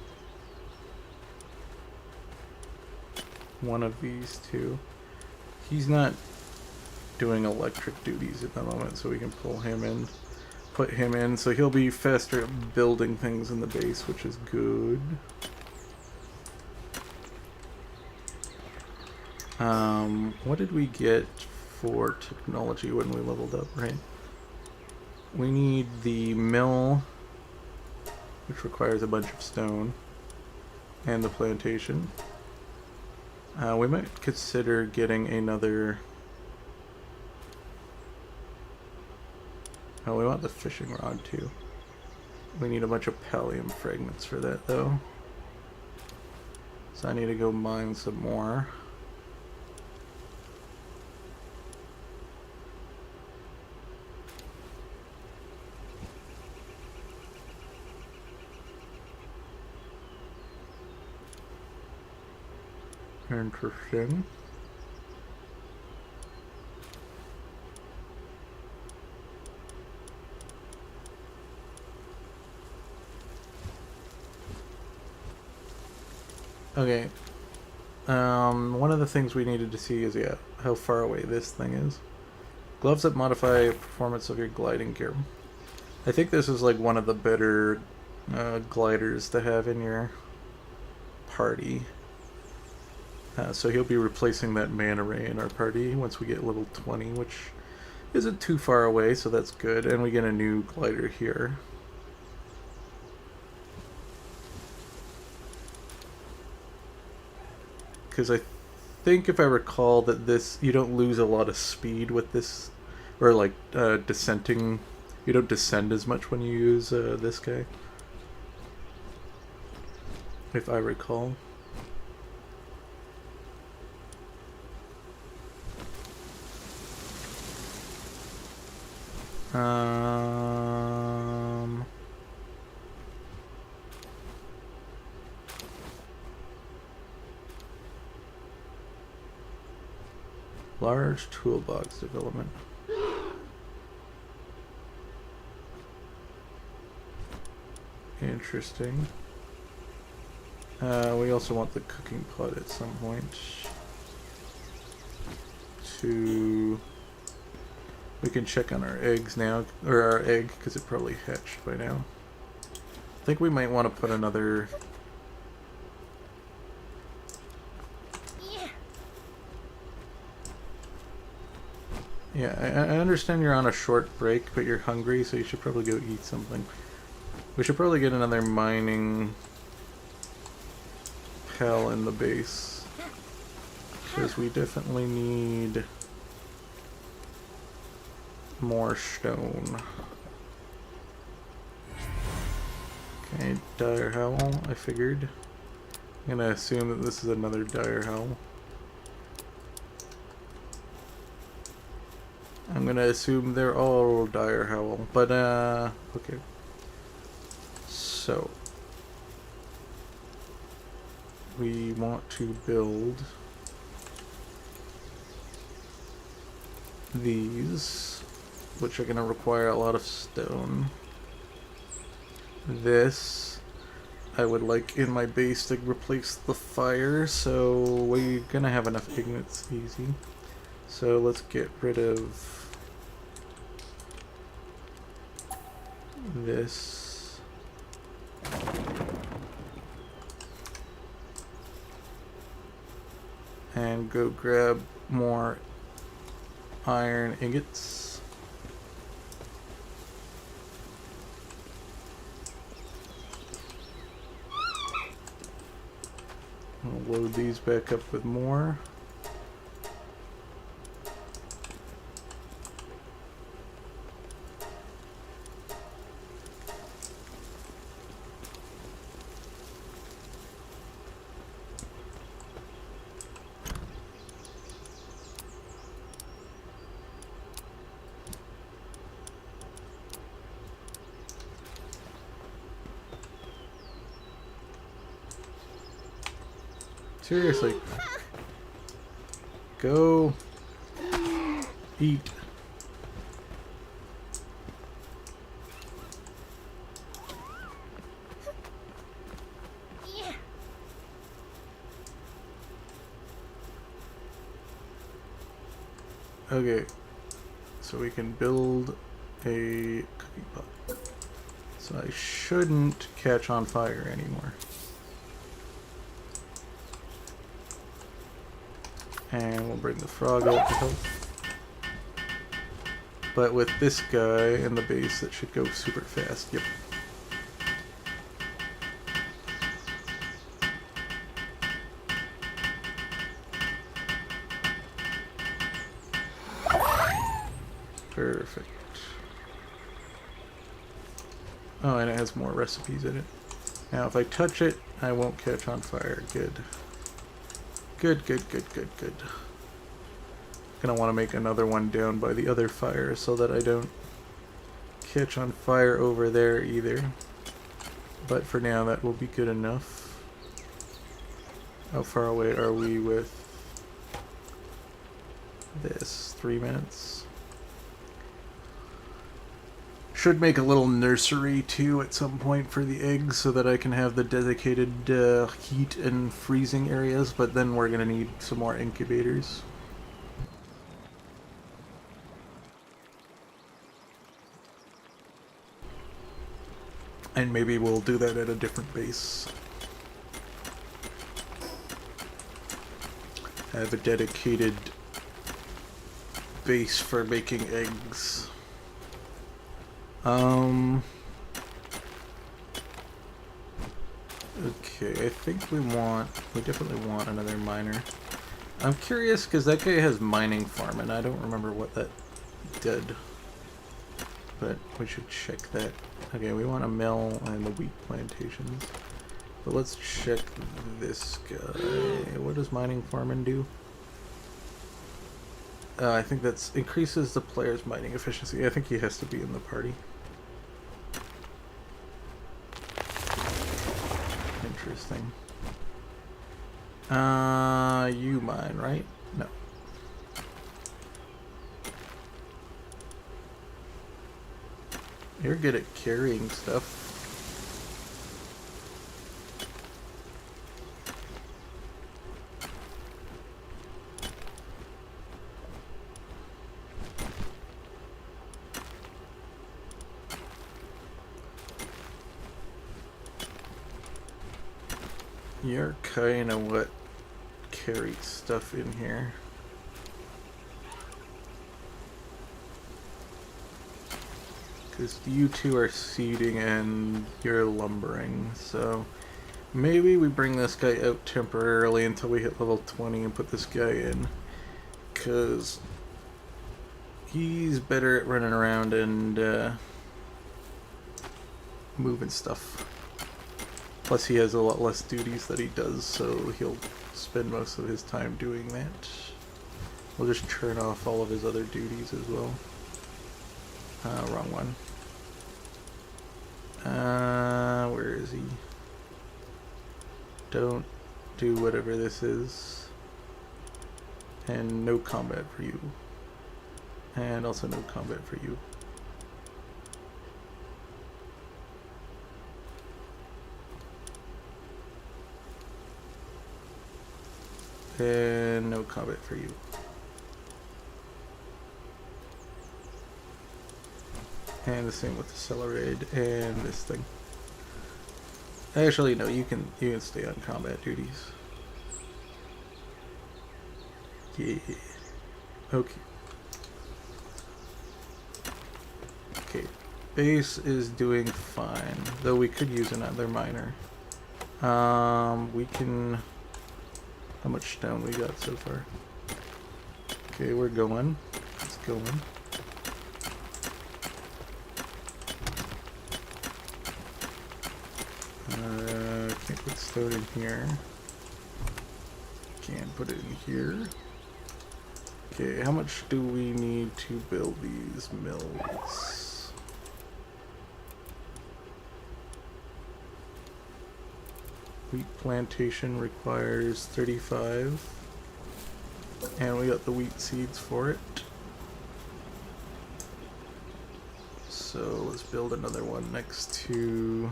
one of these two. He's not doing electric duties at the moment, so we can pull him in, put him in, so he'll be faster at building things in the base, which is good. What did we get for technology when we leveled up, right? We need the mill, which requires a bunch of stone, and the plantation. We might consider getting another... Oh, we want the fishing rod too. We need a bunch of pallium fragments for that though. So I need to go mine some more. Interesting. Okay. One of the things we needed to see is, yeah, how far away this thing is. Gloves that modify performance of your gliding gear. I think this is like one of the better gliders to have in your party. So he'll be replacing that manta ray in our party once we get level 20, which isn't too far away, so that's good. And we get a new glider here. because I think if I recall that this, you don't lose a lot of speed with this, or like descending. You don't descend as much when you use this guy, if I recall. Large toolbox development. Interesting. We also want the cooking pot at some point. We can check on our eggs now, or our egg, because it probably hatched by now. I think we might want to put another... Yeah, I understand you're on a short break, but you're hungry, so you should probably go eat something. We should probably get another mining pal in the base, because we definitely need more stone. Okay, dire howl, I figured. I'm gonna assume that this is another dire howl. I'm gonna assume they're all dire howl, but okay. So we want to build these, which are gonna require a lot of stone. This I would like in my base to replace the fire, so we're gonna have enough ignites easy. So let's get rid of this. And go grab more iron ingots. I'll load these back up with more. Seriously. Go eat. Okay, so we can build a cooking pot. So I shouldn't catch on fire anymore. And we'll bring the frog out to help. But with this guy in the base, it should go super fast. Yep. Perfect. Oh, and it has more recipes in it. Now, if I touch it, I won't catch on fire. Good. Good, good, good, good, good. Gonna want to make another one down by the other fire so that I don't catch on fire over there either. But for now, that will be good enough. How far away are we with this? 3 minutes. Should make a little nursery too at some point for the eggs so that I can have the dedicated heat and freezing areas, but then we're gonna need some more incubators. And maybe we'll do that at a different base. Have a dedicated base for making eggs. Okay, I think we definitely want another miner. I'm curious because that guy has mining farm and I don't remember what that did. But we should check that. Okay, we want a mill and the wheat plantations. But let's check this guy. What does mining farming do? I think that's increases the player's mining efficiency. I think he has to be in the party. Interesting. You mine, right? No. You're good at carrying stuff. You're kind of what carries stuff in here. Because you two are seeding and you're lumbering, so maybe we bring this guy out temporarily until we hit level 20 and put this guy in. Because he's better at running around and moving stuff. Plus he has a lot less duties that he does, so he'll spend most of his time doing that. We'll just turn off all of his other duties as well. Wrong one. Where is he? Don't do whatever this is. And no combat for you. And also no combat for you. And no combat for you. And the same with the Celerade and this thing. Actually, no, you can stay on combat duties. Yeah. Okay. Okay. Base is doing fine, though we could use another miner. We can. How much stone we got so far? Okay, we're going. It's going. Can't put stone in here. Can't put it in here. Okay, how much do we need to build these mills? Wheat plantation requires 35. And we got the wheat seeds for it. So let's build another one next to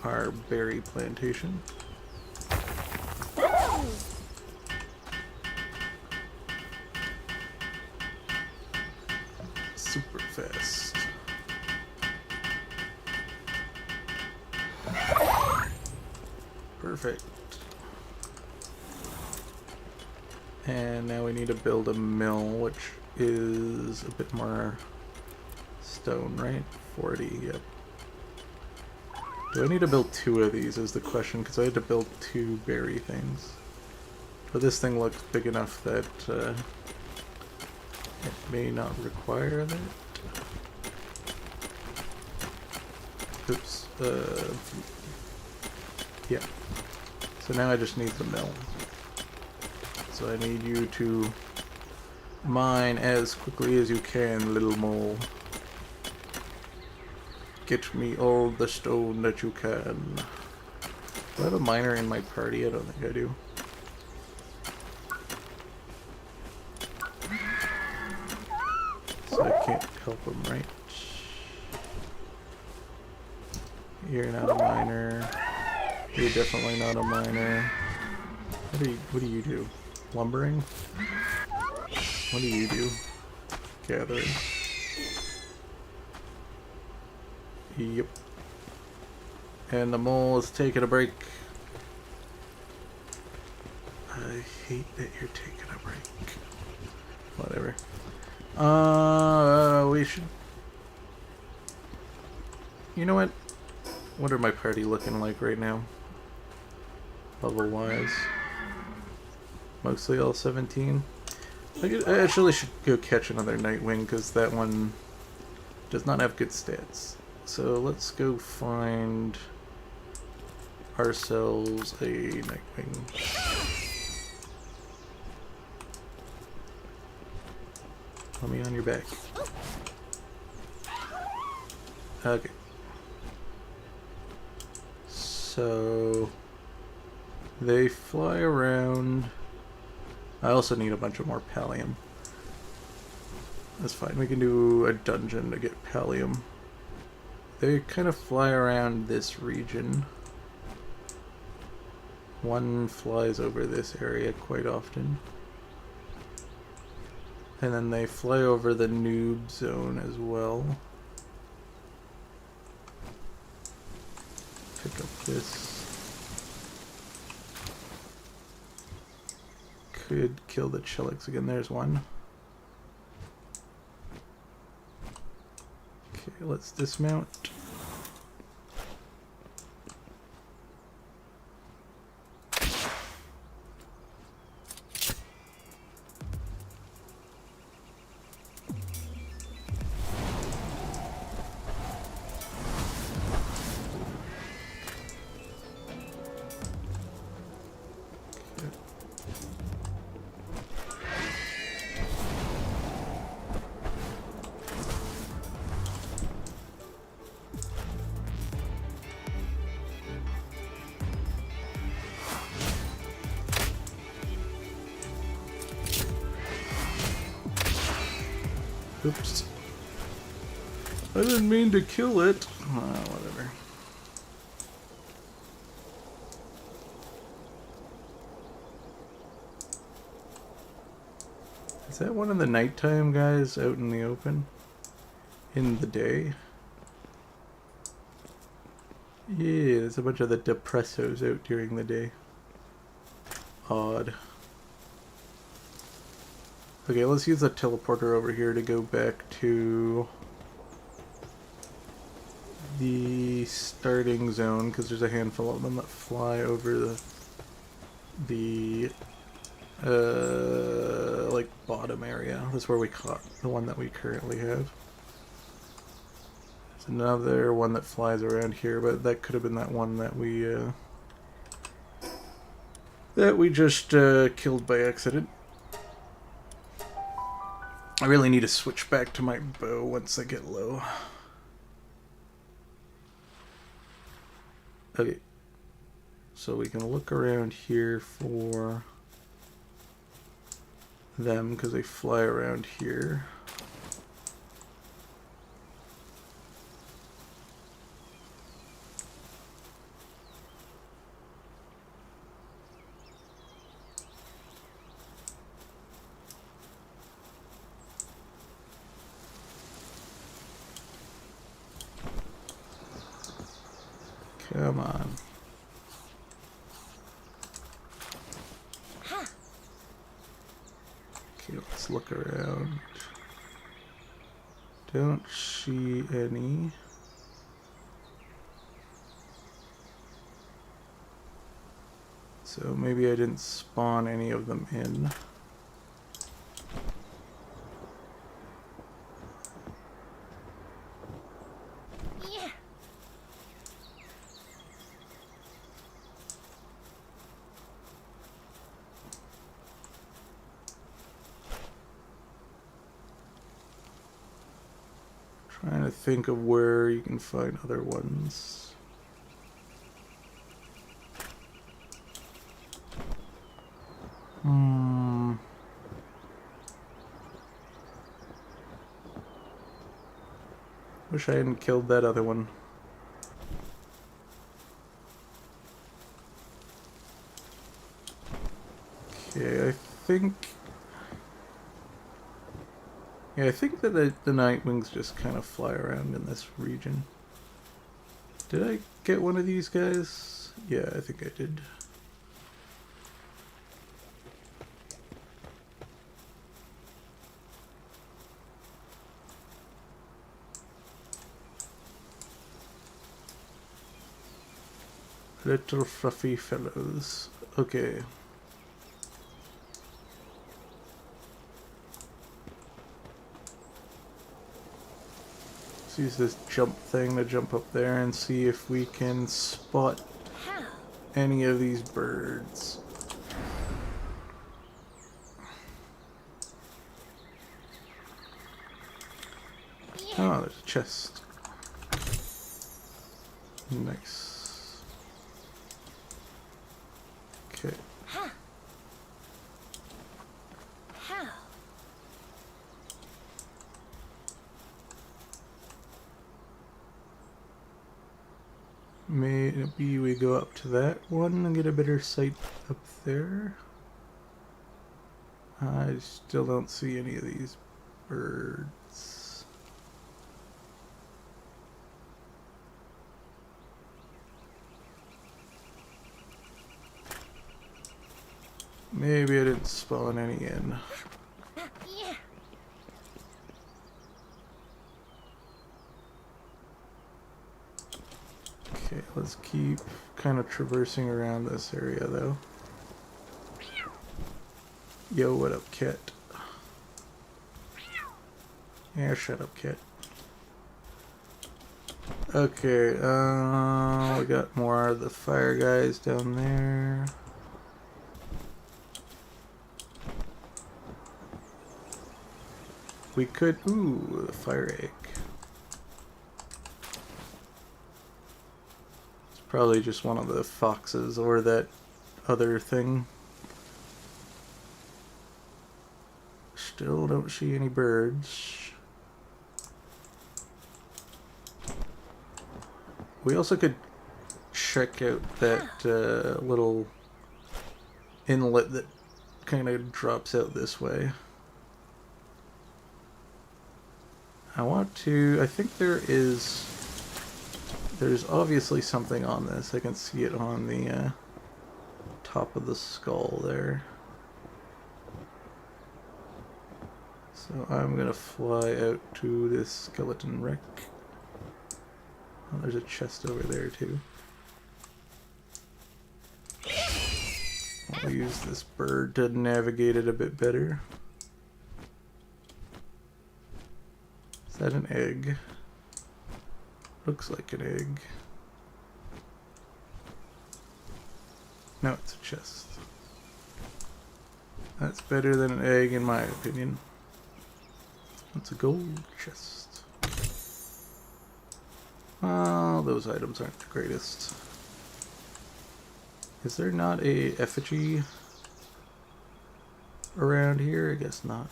our berry plantation. Super fast. Perfect. And now we need to build a mill, which is a bit more stone, right? 40, yep. Do I need to build 2 of these is the question, because I had to build 2 berry things. But this thing looks big enough that it may not require that. Oops. Yeah. So now I just need the mill. So I need you to mine as quickly as you can, little mole. Get me all the stone that you can. Do I have a miner in my party? I don't think I do. So I can't help him, right? You're not a miner. You're definitely not a miner. What do you do? Lumbering? What do you do? Gathering. Yep. And the mole is taking a break. I hate that you're taking a break. Whatever. We should You know what? What are my party looking like right now? Level-wise. Mostly all 17. I actually should go catch another Nightwing, because that one does not have good stats. So let's go find ourselves a Nightwing. Put me on your back. Okay. So they fly around. I also need a bunch of more pallium. That's fine. We can do a dungeon to get pallium. They kind of fly around this region. One flies over this area quite often. And then they fly over the noob zone as well. Pick up this. Could kill the Chillix again. There's one. Okay, let's dismount. Oops. I didn't mean to kill it. Whatever. Is that one in the nighttime, guys, out in the open? In the day? Yeah, there's a bunch of the depressos out during the day. Odd. Okay, let's use the teleporter over here to go back to the starting zone, because there's a handful of them that fly over the like bottom area. That's where we caught the one that we currently have. There's another one that flies around here, but that could have been that one that we just killed by accident. I really need to switch back to my bow once I get low. Okay. So we can look around here for them because they fly around here. Come on. Okay, let's look around. Don't see any. So maybe I didn't spawn any of them in. Yeah. Trying to think of where you can find other ones. Wish I hadn't killed that other one. Okay, I think... Yeah, I think that the Nightwings just kind of fly around in this region. Did I get one of these guys? Yeah, I think I did. Little fluffy fellows. Okay. Let's use this jump thing to jump up there and see if we can spot any of these birds. Oh, there's a chest. Nice. Okay. Maybe we go up to that one and get a better sight up there. I still don't see any of these birds. Maybe I didn't spawn any in. Okay, let's keep kind of traversing around this area though. Yo, what up, cat? Yeah, shut up, cat. Okay, we got more of the fire guys down there. We could, ooh, the fire egg. It's probably just one of the foxes or that other thing. Still don't see any birds. We also could check out that little inlet that kind of drops out this way. I think there's obviously something on this. I can see it on the top of the skull there. So I'm gonna fly out to this skeleton wreck. Oh, there's a chest over there too. I'll use this bird to navigate it a bit better. Is that an egg? Looks like an egg. No, it's a chest. That's better than an egg in my opinion. It's a gold chest. Oh, those items aren't the greatest. Is there not a effigy around here? I guess not.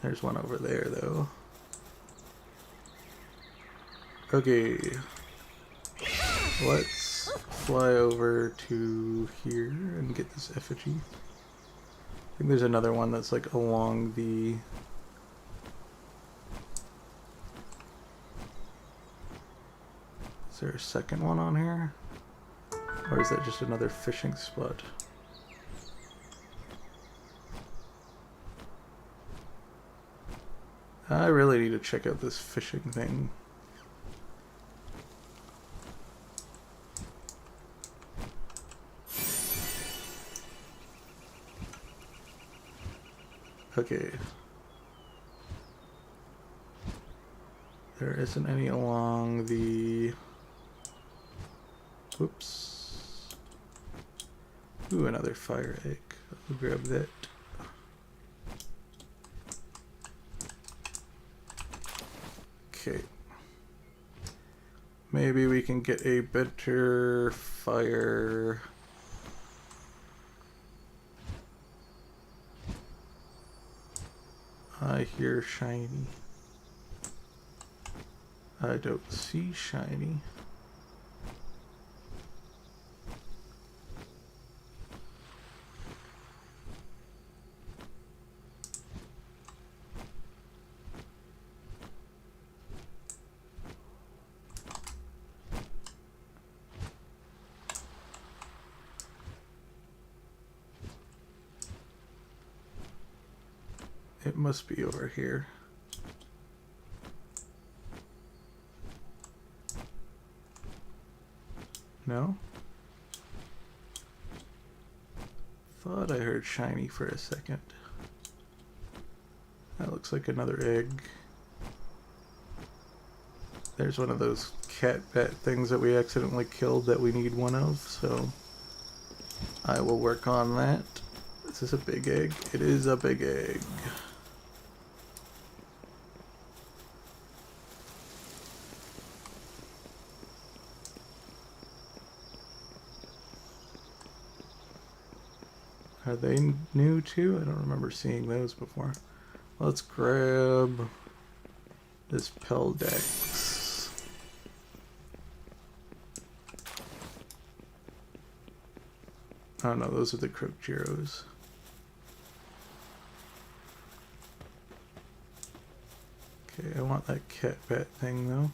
There's one over there though. Okay, let's fly over to here and get this effigy. I think there's another one that's like along the... Is there a second one on here? Or is that just another fishing spot? I really need to check out this fishing thing. Okay. There isn't any along the... Whoops. Ooh, another fire egg. I'll grab that. Okay. Maybe we can get a better fire... I hear shiny. I don't see shiny. It must be over here. No? Thought I heard shiny for a second. That looks like another egg. There's one of those cat bat things that we accidentally killed that we need one of, so I will work on that. Is this a big egg? It is a big egg. Are they new too? I don't remember seeing those before. Let's grab this Peldex. Oh no, those are the Croakjiros. Okay, I want that cat bat thing though.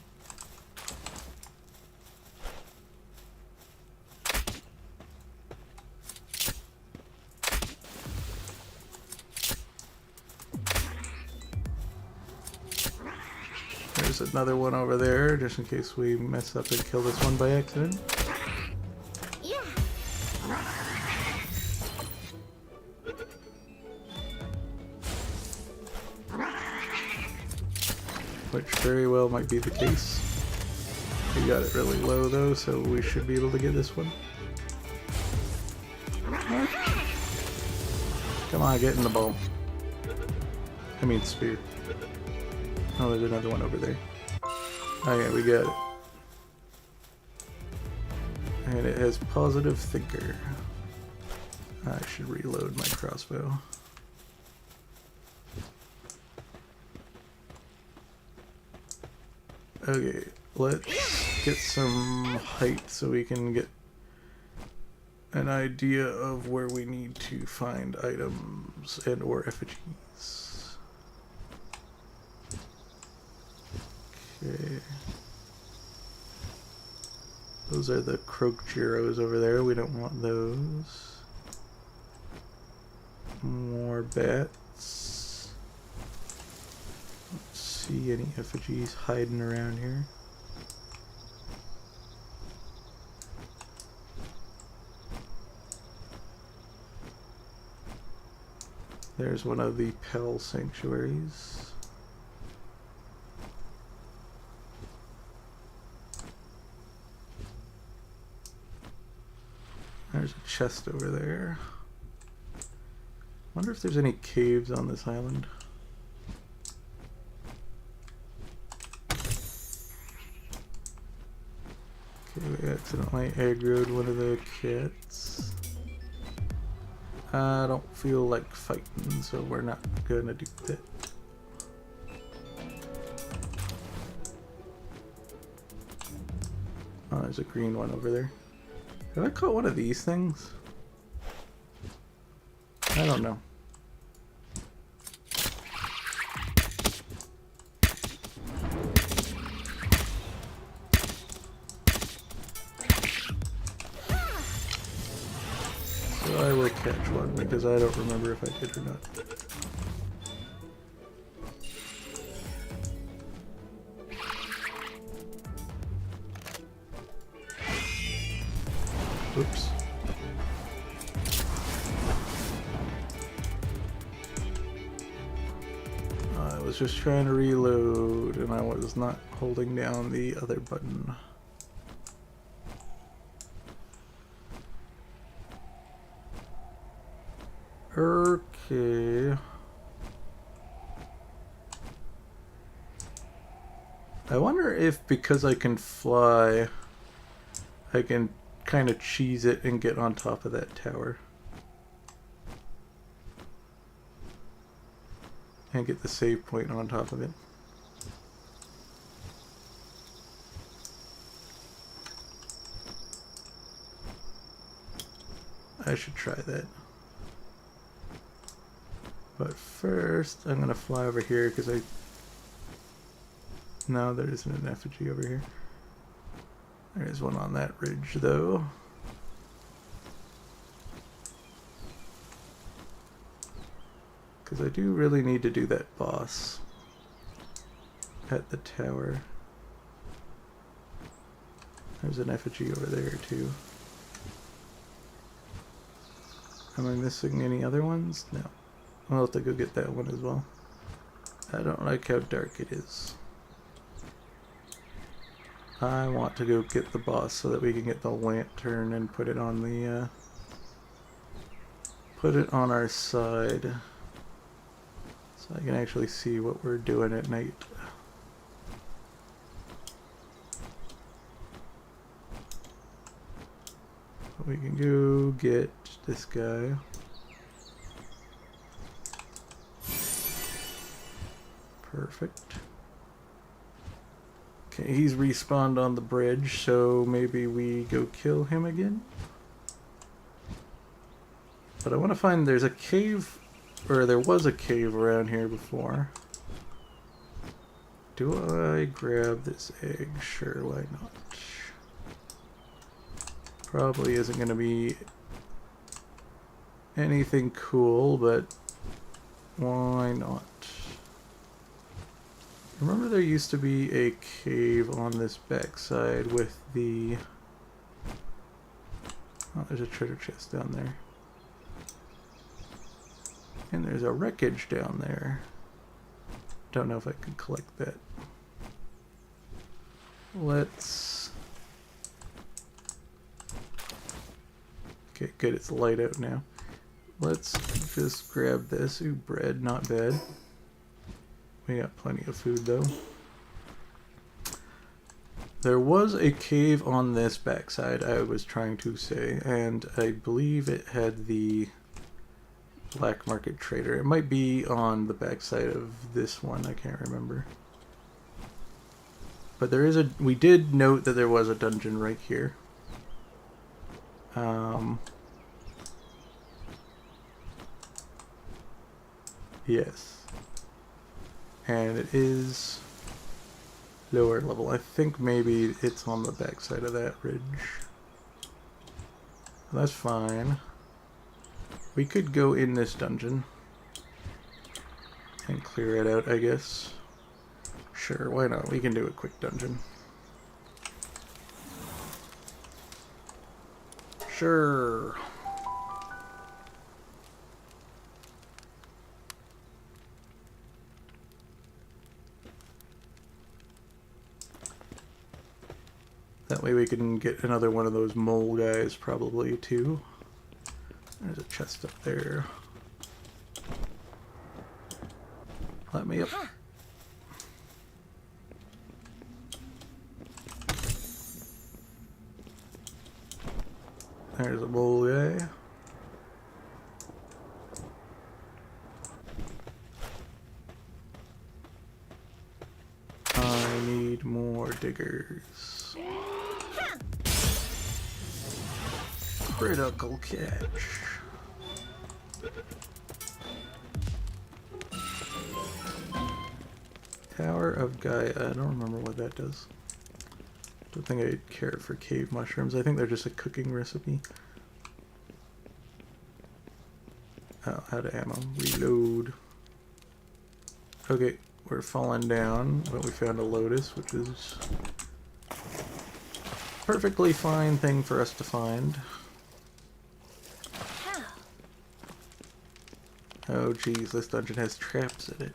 There's another one over there, just in case we mess up and kill this one by accident. Yeah. Which very well might be the case. We got it really low though, so we should be able to get this one. Come on, get in the bowl. I mean spear. Oh, there's another one over there. Oh yeah, we got it. And it has positive thinker. I should reload my crossbow. Okay, let's get some height so we can get an idea of where we need to find items and or effigies. Okay. Those are the Croakjiros over there. We don't want those. More bats. Let's see any effigies hiding around here. There's one of the Pel sanctuaries. There's a chest over there. Wonder if there's any caves on this island. Okay, we accidentally aggroed one of the cats. I don't feel like fighting, so we're not gonna do that. Oh, there's a green one over there. Have I caught one of these things? I don't know. So I will catch one because I don't remember if I did or not. Oops. I was just trying to reload and I was not holding down the other button. Okay. I wonder if because I can fly, I can kind of cheese it and get on top of that tower. And get the save point on top of it. I should try that. But first, I'm gonna fly over here because I... No, there isn't an effigy over here. There is one on that ridge, though. Because I do really need to do that boss at the tower. There's an effigy over there too. Am I missing any other ones? No. I'll have to go get that one as well. I don't like how dark it is. I want to go get the boss so that we can get the lantern and put it on the put it on our side so I can actually see what we're doing at night. We can go get this guy. Perfect. Okay, he's respawned on the bridge, so maybe we go kill him again. But I want to find, there's a cave, or there was a cave around here before. Do I grab this egg? Sure, why not? Probably isn't going to be anything cool, but why not? Remember there used to be a cave on this backside with the... Oh, there's a treasure chest down there. And there's a wreckage down there. Don't know if I can collect that. Let's... Okay, good, it's light out now. Let's just grab this. Ooh, bread, not bad. We got plenty of food though. There was a cave on this backside, I was trying to say, and I believe it had the black market trader. It might be on the backside of this one, I can't remember. But there is a, we did note that there was a dungeon right here. Yes. And it is lower level. I think maybe it's on the backside of that ridge. That's fine. We could go in this dungeon and clear it out, I guess. Sure, why not? We can do a quick dungeon. Sure. That way we can get another one of those mole guys probably too. There's a chest up there. Let me up. There's a mole guy. I need more diggers. Critical catch. Tower of Gaia. I don't remember what that does. Don't think I care for cave mushrooms. I think they're just a cooking recipe. Oh, out of ammo. Reload. Okay, we're falling down, but we found a lotus, which is a perfectly fine thing for us to find. Oh geez, this dungeon has traps in it.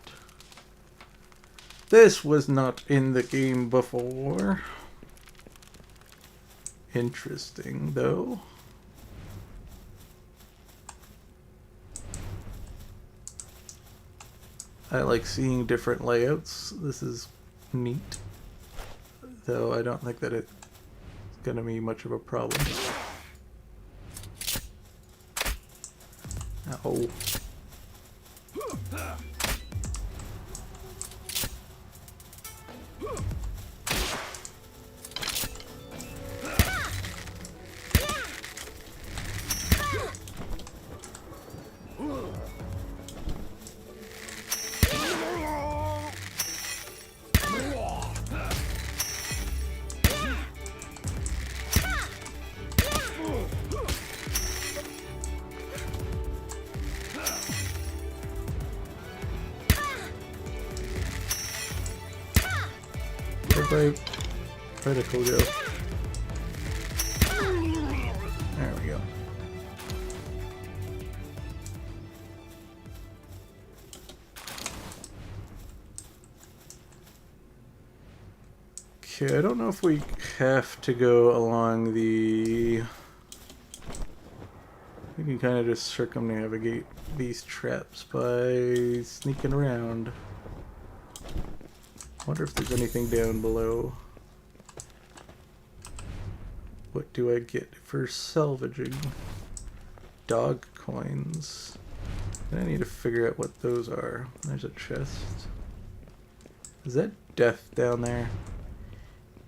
This was not in the game before. Interesting, though. I like seeing different layouts. This is neat. Though I don't think that it's gonna be much of a problem. Ow. Critical go. Okay, I don't know if we have to go along the... We can kind of just circumnavigate these traps by sneaking around. I wonder if there's anything down below. What do I get for salvaging? Dog coins. I need to figure out what those are. There's a chest. Is that death down there?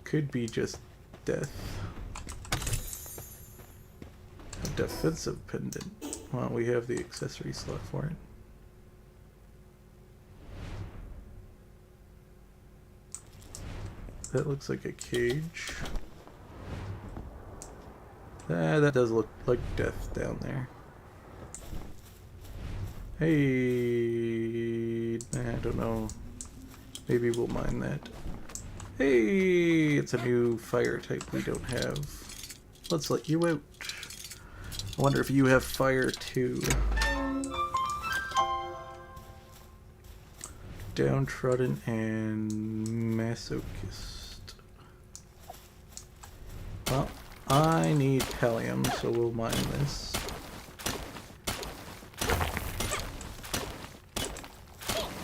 Could be just death. A defensive pendant. Well, we have the accessory slot for it. That looks like a cage. That does look like death down there. Hey, I don't know. Maybe we'll mine that. Hey, it's a new fire type we don't have. Let's let you out. I wonder if you have fire too. Downtrodden and masochist. Well, I need pallium, so we'll mine this.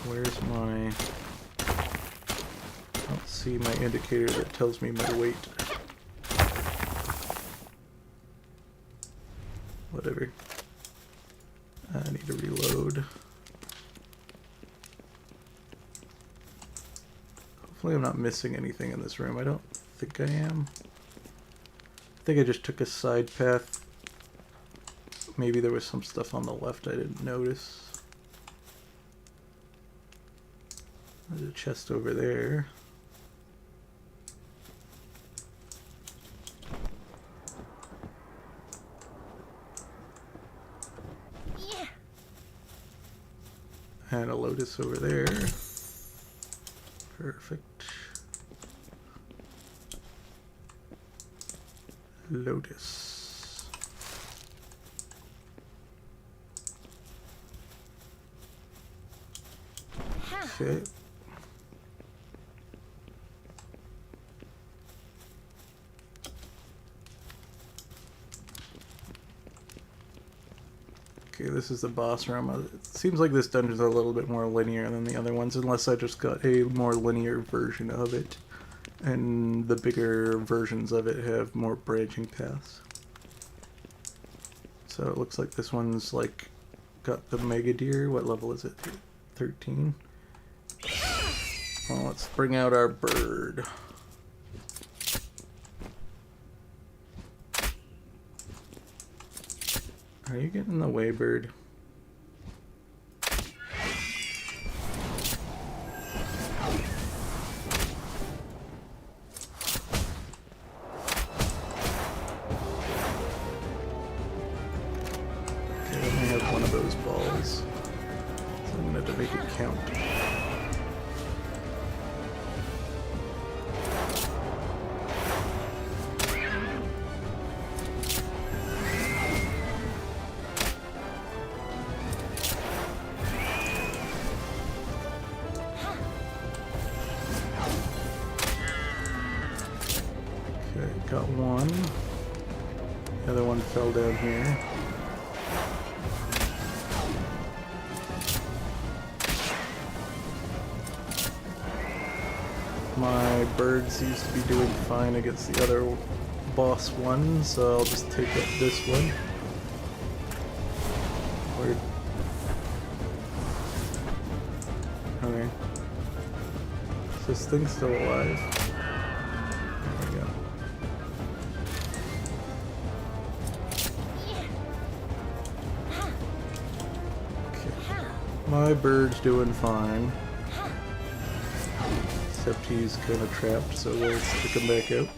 Where's my... I don't see my indicator that tells me my weight. Whatever. I need to reload. Hopefully I'm not missing anything in this room. I don't think I am. I think I just took a side path. Maybe there was some stuff on the left I didn't notice. There's a chest over there. Yeah. And a lotus over there. Perfect. Lotus. Okay. Okay, this is the boss room. It seems like this dungeon's a little bit more linear than the other ones, unless I just got a more linear version of it. And the bigger versions of it have more branching paths. So it looks like this one's like got the mega deer. What level is it? 13. Well, let's bring out our bird. Are you getting in the way, bird? Okay, I only have one of those balls, so I'm gonna have to make it count. Got one. The other one fell down here. My bird seems to be doing fine against the other boss one, so I'll just take up this one. Weird. Okay. Is this thing still alive? There we go. My bird's doing fine. Except he's kind of trapped, so we'll stick him back out.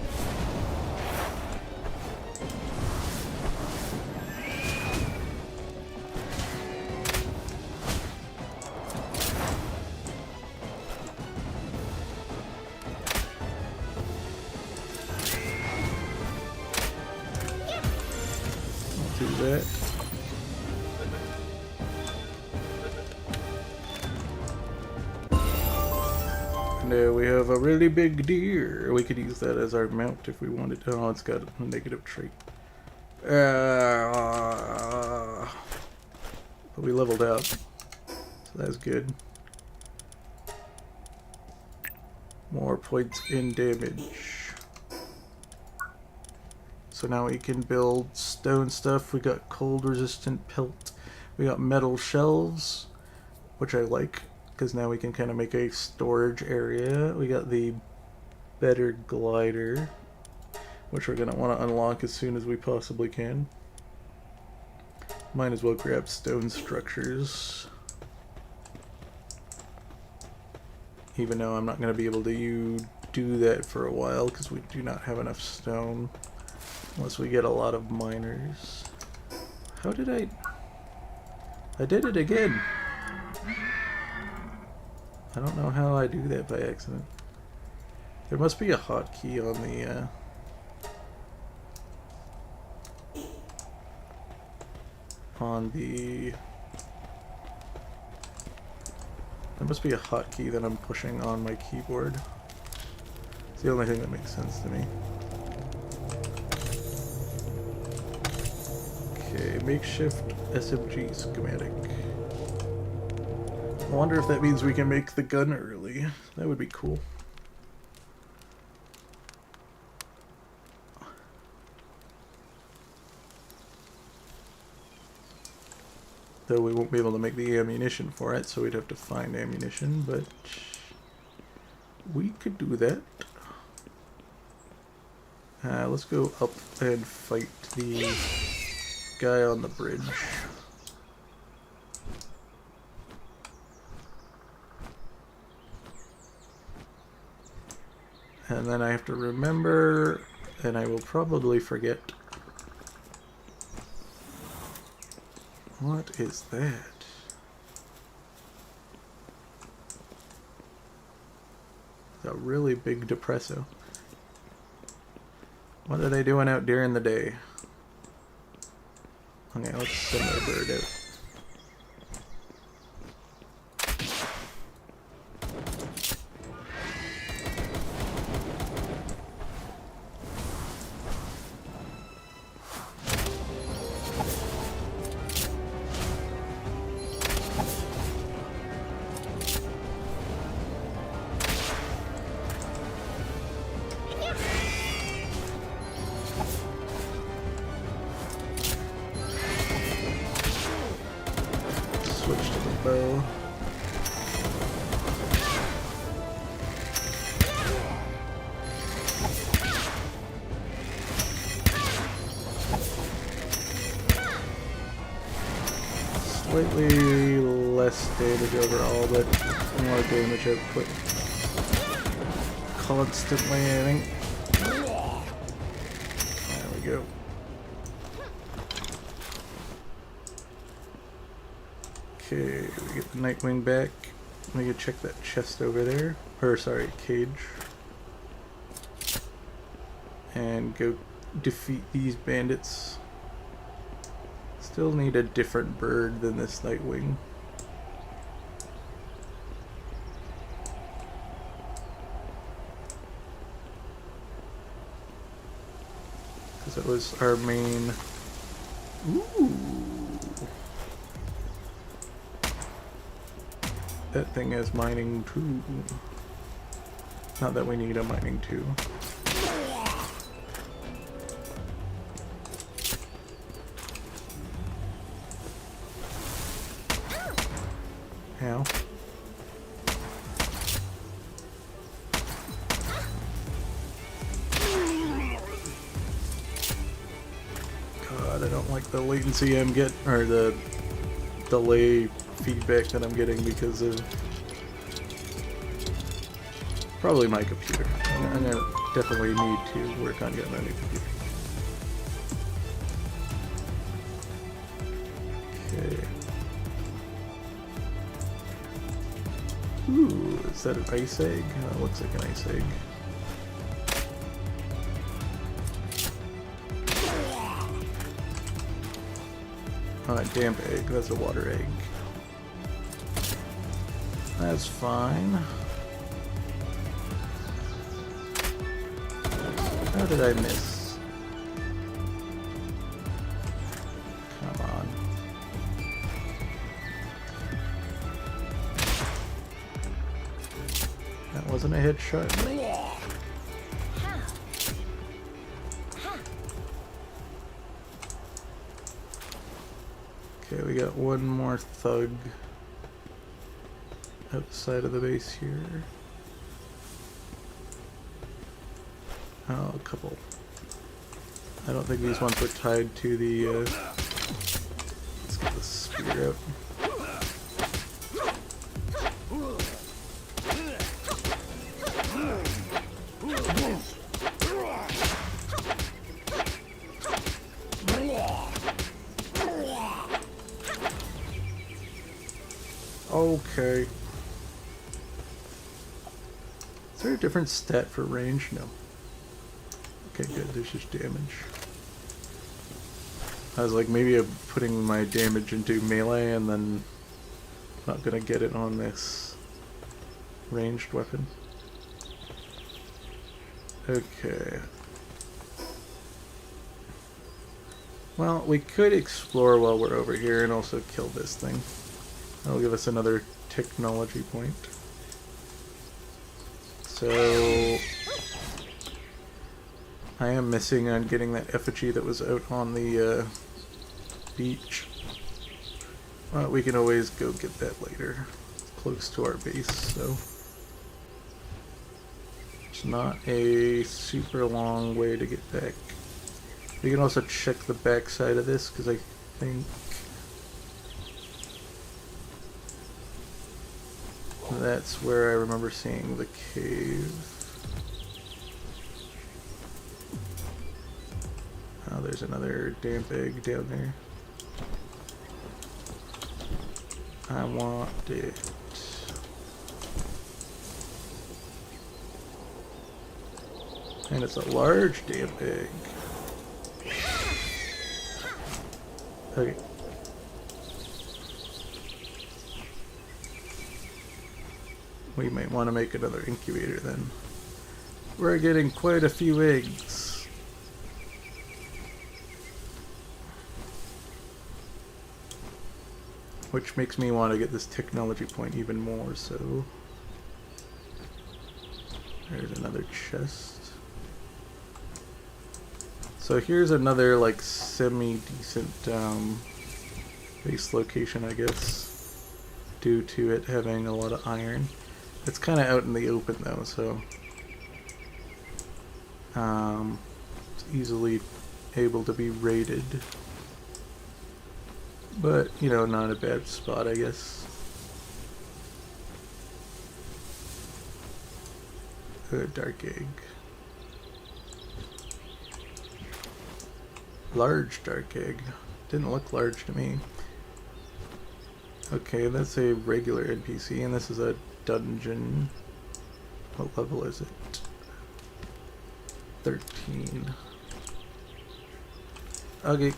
I'll do that. No, we have a really big deer. We could use that as our mount if we wanted to. Oh, it's got a negative trait. But we leveled up, so that's good. More points in damage. So now we can build stone stuff. We got cold resistant pelt. We got metal shelves, which I like, because now we can kind of make a storage area. We got the better glider, which we're going to want to unlock as soon as we possibly can. Might as well grab stone structures. Even though I'm not going to be able to do that for a while because we do not have enough stone. Unless we get a lot of miners. How did I did it again! I don't know how I do that by accident. There must be a hotkey on the there must be a hotkey that I'm pushing on my keyboard. It's the only thing that makes sense to me. Okay, makeshift SMG schematic. I wonder if that means we can make the gun early. That would be cool. Though we won't be able to make the ammunition for it, so we'd have to find ammunition, but we could do that. Let's go up and fight the guy on the bridge. And then I have to remember, and I will probably forget. What is that? A really big depresso. What are they doing out during the day? Okay, let's send our bird out. Switch to the bow. Slightly less damage overall, but more damage output. Constantly, I think. There we go. Okay, we get the Nightwing back. We can check that chest over there. Or, sorry, cage. And go defeat these bandits. Still need a different bird than this Nightwing. Because it was our main... Ooh! That thing has mining too. Not that we need a mining too. Ow. God, I don't like the latency I'm getting, or the delay feedback that I'm getting because of probably my computer. I'm gonna definitely need to work on getting a new computer. Okay. Ooh, is that an ice egg? Oh, it looks like an ice egg. Oh, a damp egg. That's a water egg. That's fine. How did I miss? Come on. That wasn't a headshot. Okay, we got one more thug outside of the base here. Oh, a couple. I don't think these ones were tied to the, let's get the spear out. Okay. Is there a different stat for range? No. Okay, good. There's just damage. I was like, maybe I'm putting my damage into melee and then not gonna get it on this ranged weapon. Okay. Well, we could explore while we're over here and also kill this thing. That'll give us another technology point. So I am missing on getting that effigy that was out on the beach. Well, we can always go get that later. It's close to our base, so it's not a super long way to get back. We can also check the back side of this, because I think that's where I remember seeing the cave. Oh, there's another damp egg down there. I want it. And it's a large damp egg. Okay. We might want to make another incubator then. We're getting quite a few eggs. Which makes me want to get this technology point even more, so there's another chest. So here's another like semi-decent base location, I guess, due to it having a lot of iron. It's kind of out in the open though, so it's easily able to be raided. But, you know, not a bad spot, I guess. A dark egg. Large dark egg. Didn't look large to me. Okay, that's a regular NPC, and this is a dungeon. What level is it? 13. Okay.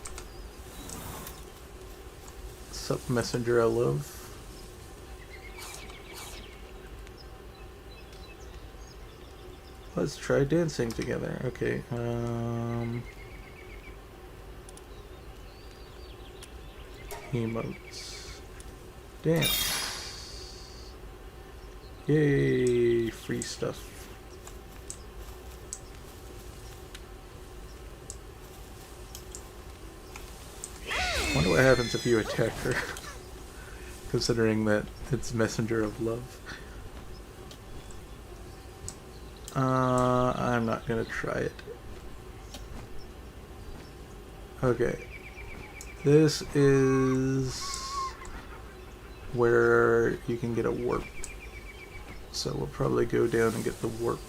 Sup, messenger I love. Let's try dancing together. Okay, emotes. Dance. Yay, free stuff. Wonder what happens if you attack her. Considering that it's messenger of love. I'm not gonna try it. Okay. This is where you can get a warp. So we'll probably go down and get the warp.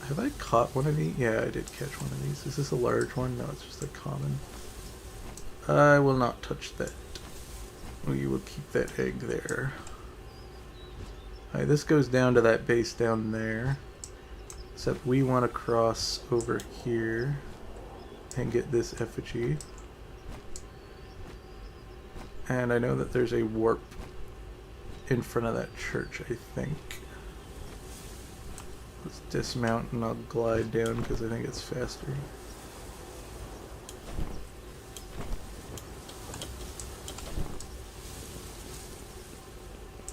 Have I caught one of these? Yeah, I did catch one of these. Is this a large one? No, it's just a common. I will not touch that. We will keep that egg there. Alright, this goes down to that base down there. Except we want to cross over here and get this effigy. And I know that there's a warp in front of that church, I think. Let's dismount and I'll glide down because I think it's faster.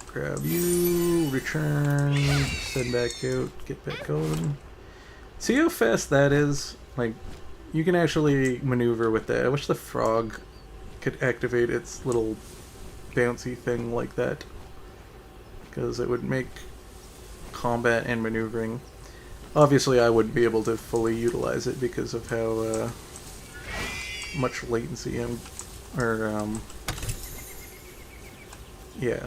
Grab you, return, send back out, get back on. See how fast that is? Like, you can actually maneuver with that. I wish the frog could activate its little bouncy thing like that, because it would make combat and maneuvering. Obviously I wouldn't be able to fully utilize it because of how much latency yeah,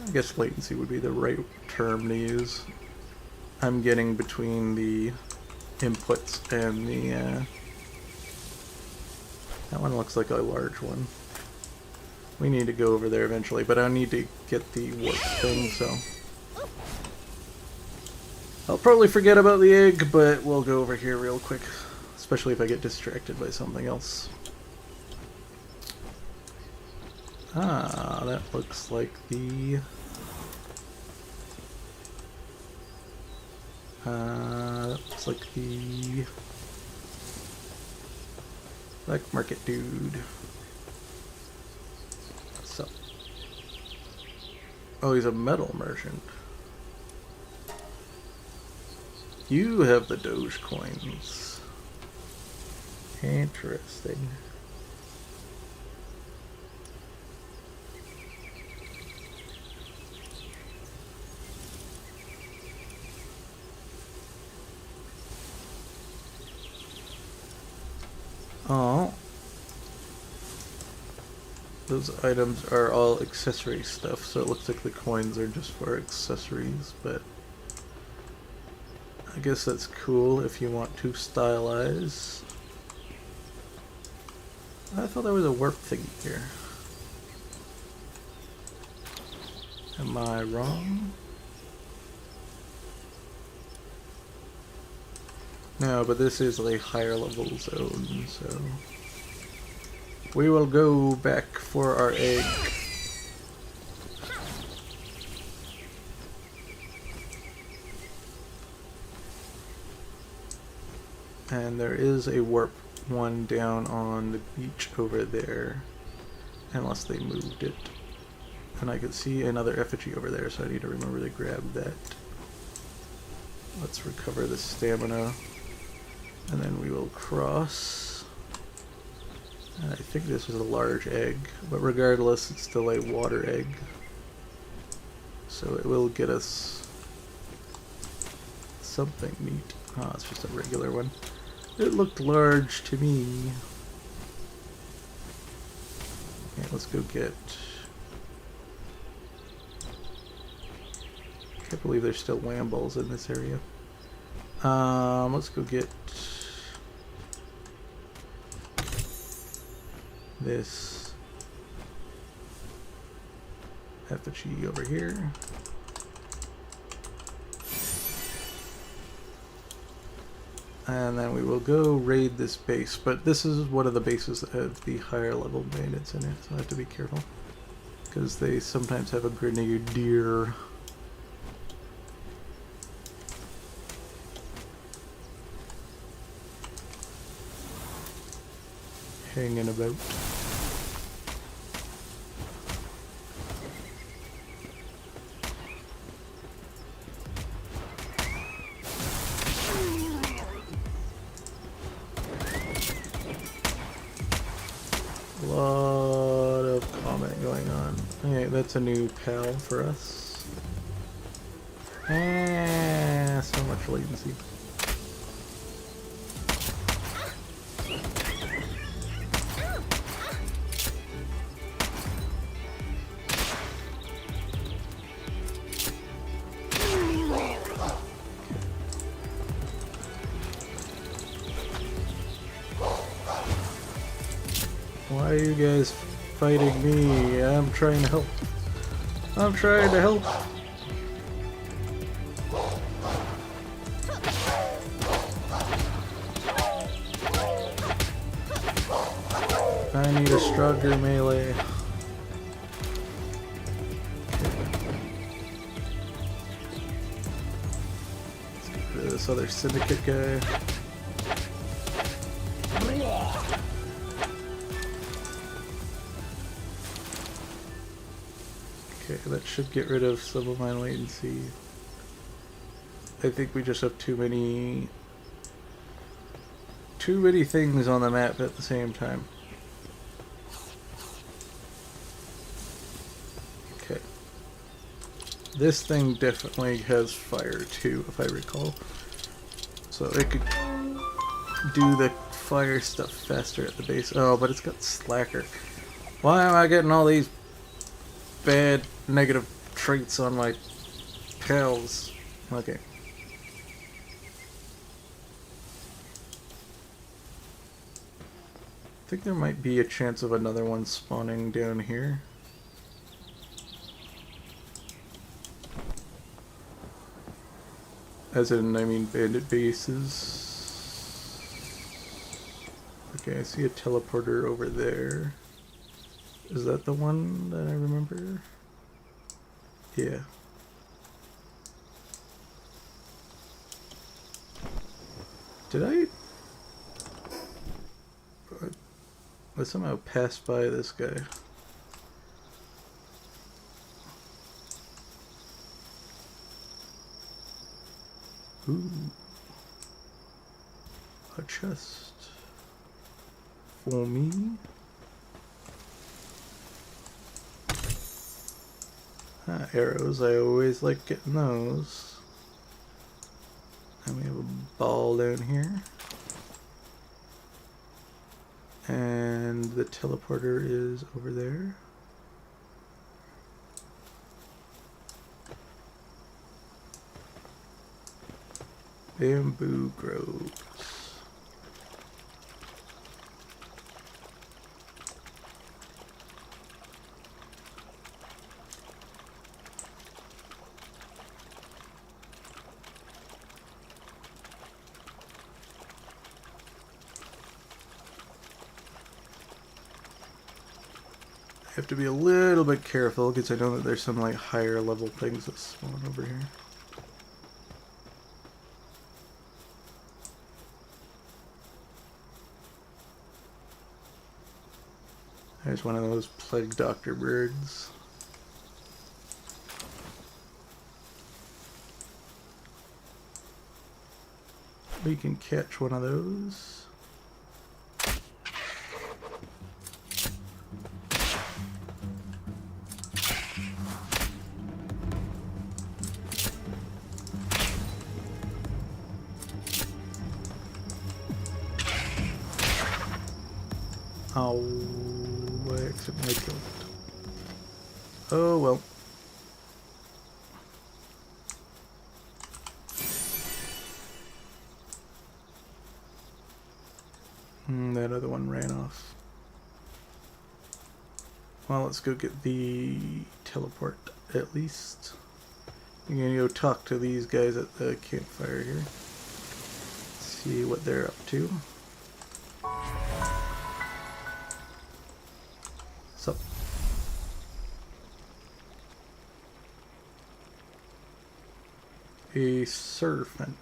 I guess latency would be the right term to use. I'm getting between the inputs and the that one looks like a large one. We need to go over there eventually, but I need to get the warp thing, so I'll probably forget about the egg, but we'll go over here real quick, especially if I get distracted by something else. Ah, that looks like the black market dude. So, oh, he's a metal merchant. You have the Doge coins. Interesting. Oh. Those items are all accessory stuff, so it looks like the coins are just for accessories, but I guess that's cool if you want to stylize. I thought there was a warp thing here. Am I wrong? No, but this is a higher level zone, so we will go back for our egg. And there is a warp one down on the beach over there, unless they moved it. And I could see another effigy over there, so I need to remember to grab that. Let's recover the stamina, and then we will cross. And I think this was a large egg, but regardless, it's still a water egg. So it will get us something neat. Oh, it's just a regular one. It looked large to me. Okay, let's go get... Can't believe there's still wham balls in this area. Let's go get this effigy over here. And then we will go raid this base, but this is one of the bases that have the higher level bandits in it, so I have to be careful, because they sometimes have a grenadier. Hanging about. Lot of combat going on. Okay, that's a new pal for us. Ah, so much latency. Why are you guys fighting me? I'm trying to help. I'm trying to help. I need a stronger melee. Let's this other syndicate guy. Okay, that should get rid of some of my latency. I think we just have too many things on the map at the same time. Okay. This thing definitely has fire too, if I recall. So it could do the fire stuff faster at the base. Oh, but it's got slacker. Why am I getting all these bad negative traits on my pals? Okay. I think there might be a chance of another one spawning down here. As in, I mean bandit bases. Okay, I see a teleporter over there. Is that the one that I remember? Yeah. Did I somehow passed by this guy? Ooh. A chest. For me? Ah, arrows. I always like getting those. And we have a ball down here. And the teleporter is over there. Bamboo groves. I have to be a little bit careful because I know that there's some like higher level things that spawn over here. There's one of those plague doctor birds. We can catch one of those. Oh, I accidentally killed it. Oh well. That other one ran off. Well, let's go get the teleport at least. I'm gonna go talk to these guys at the campfire here. See what they're up to. So, a serpent.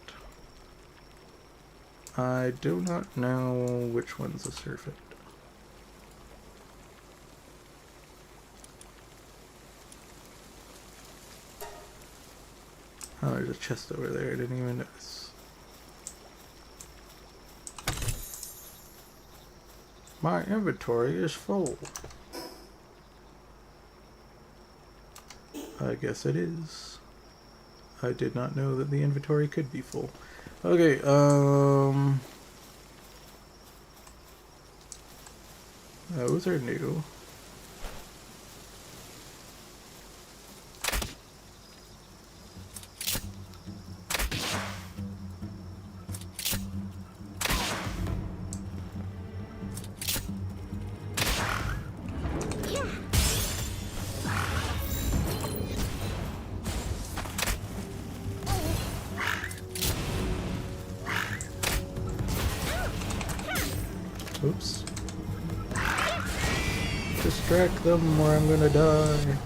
I do not know which one's a serpent. Oh, there's a chest over there. I didn't even notice. My inventory is full. I guess it is. I did not know that the inventory could be full. Okay, those are new. Oops. Distract them or I'm gonna die.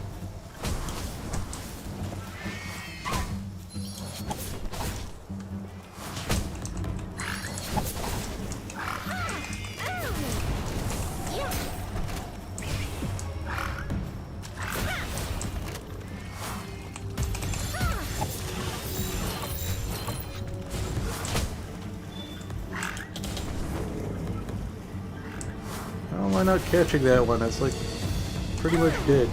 am I not catching that one? It's like pretty much dead.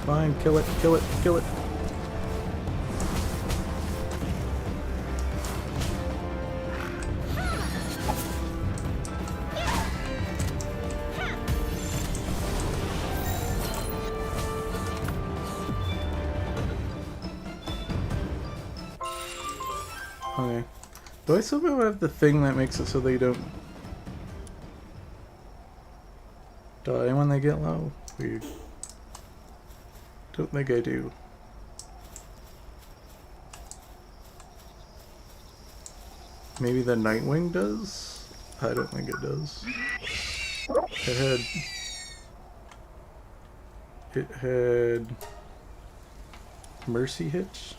Fine, kill it, kill it, kill it. Okay. Do I somehow have the thing that makes it so they don't die when they get low? Weird. Don't think I do. Maybe the Nightwing does? I don't think it does. It had mercy hits?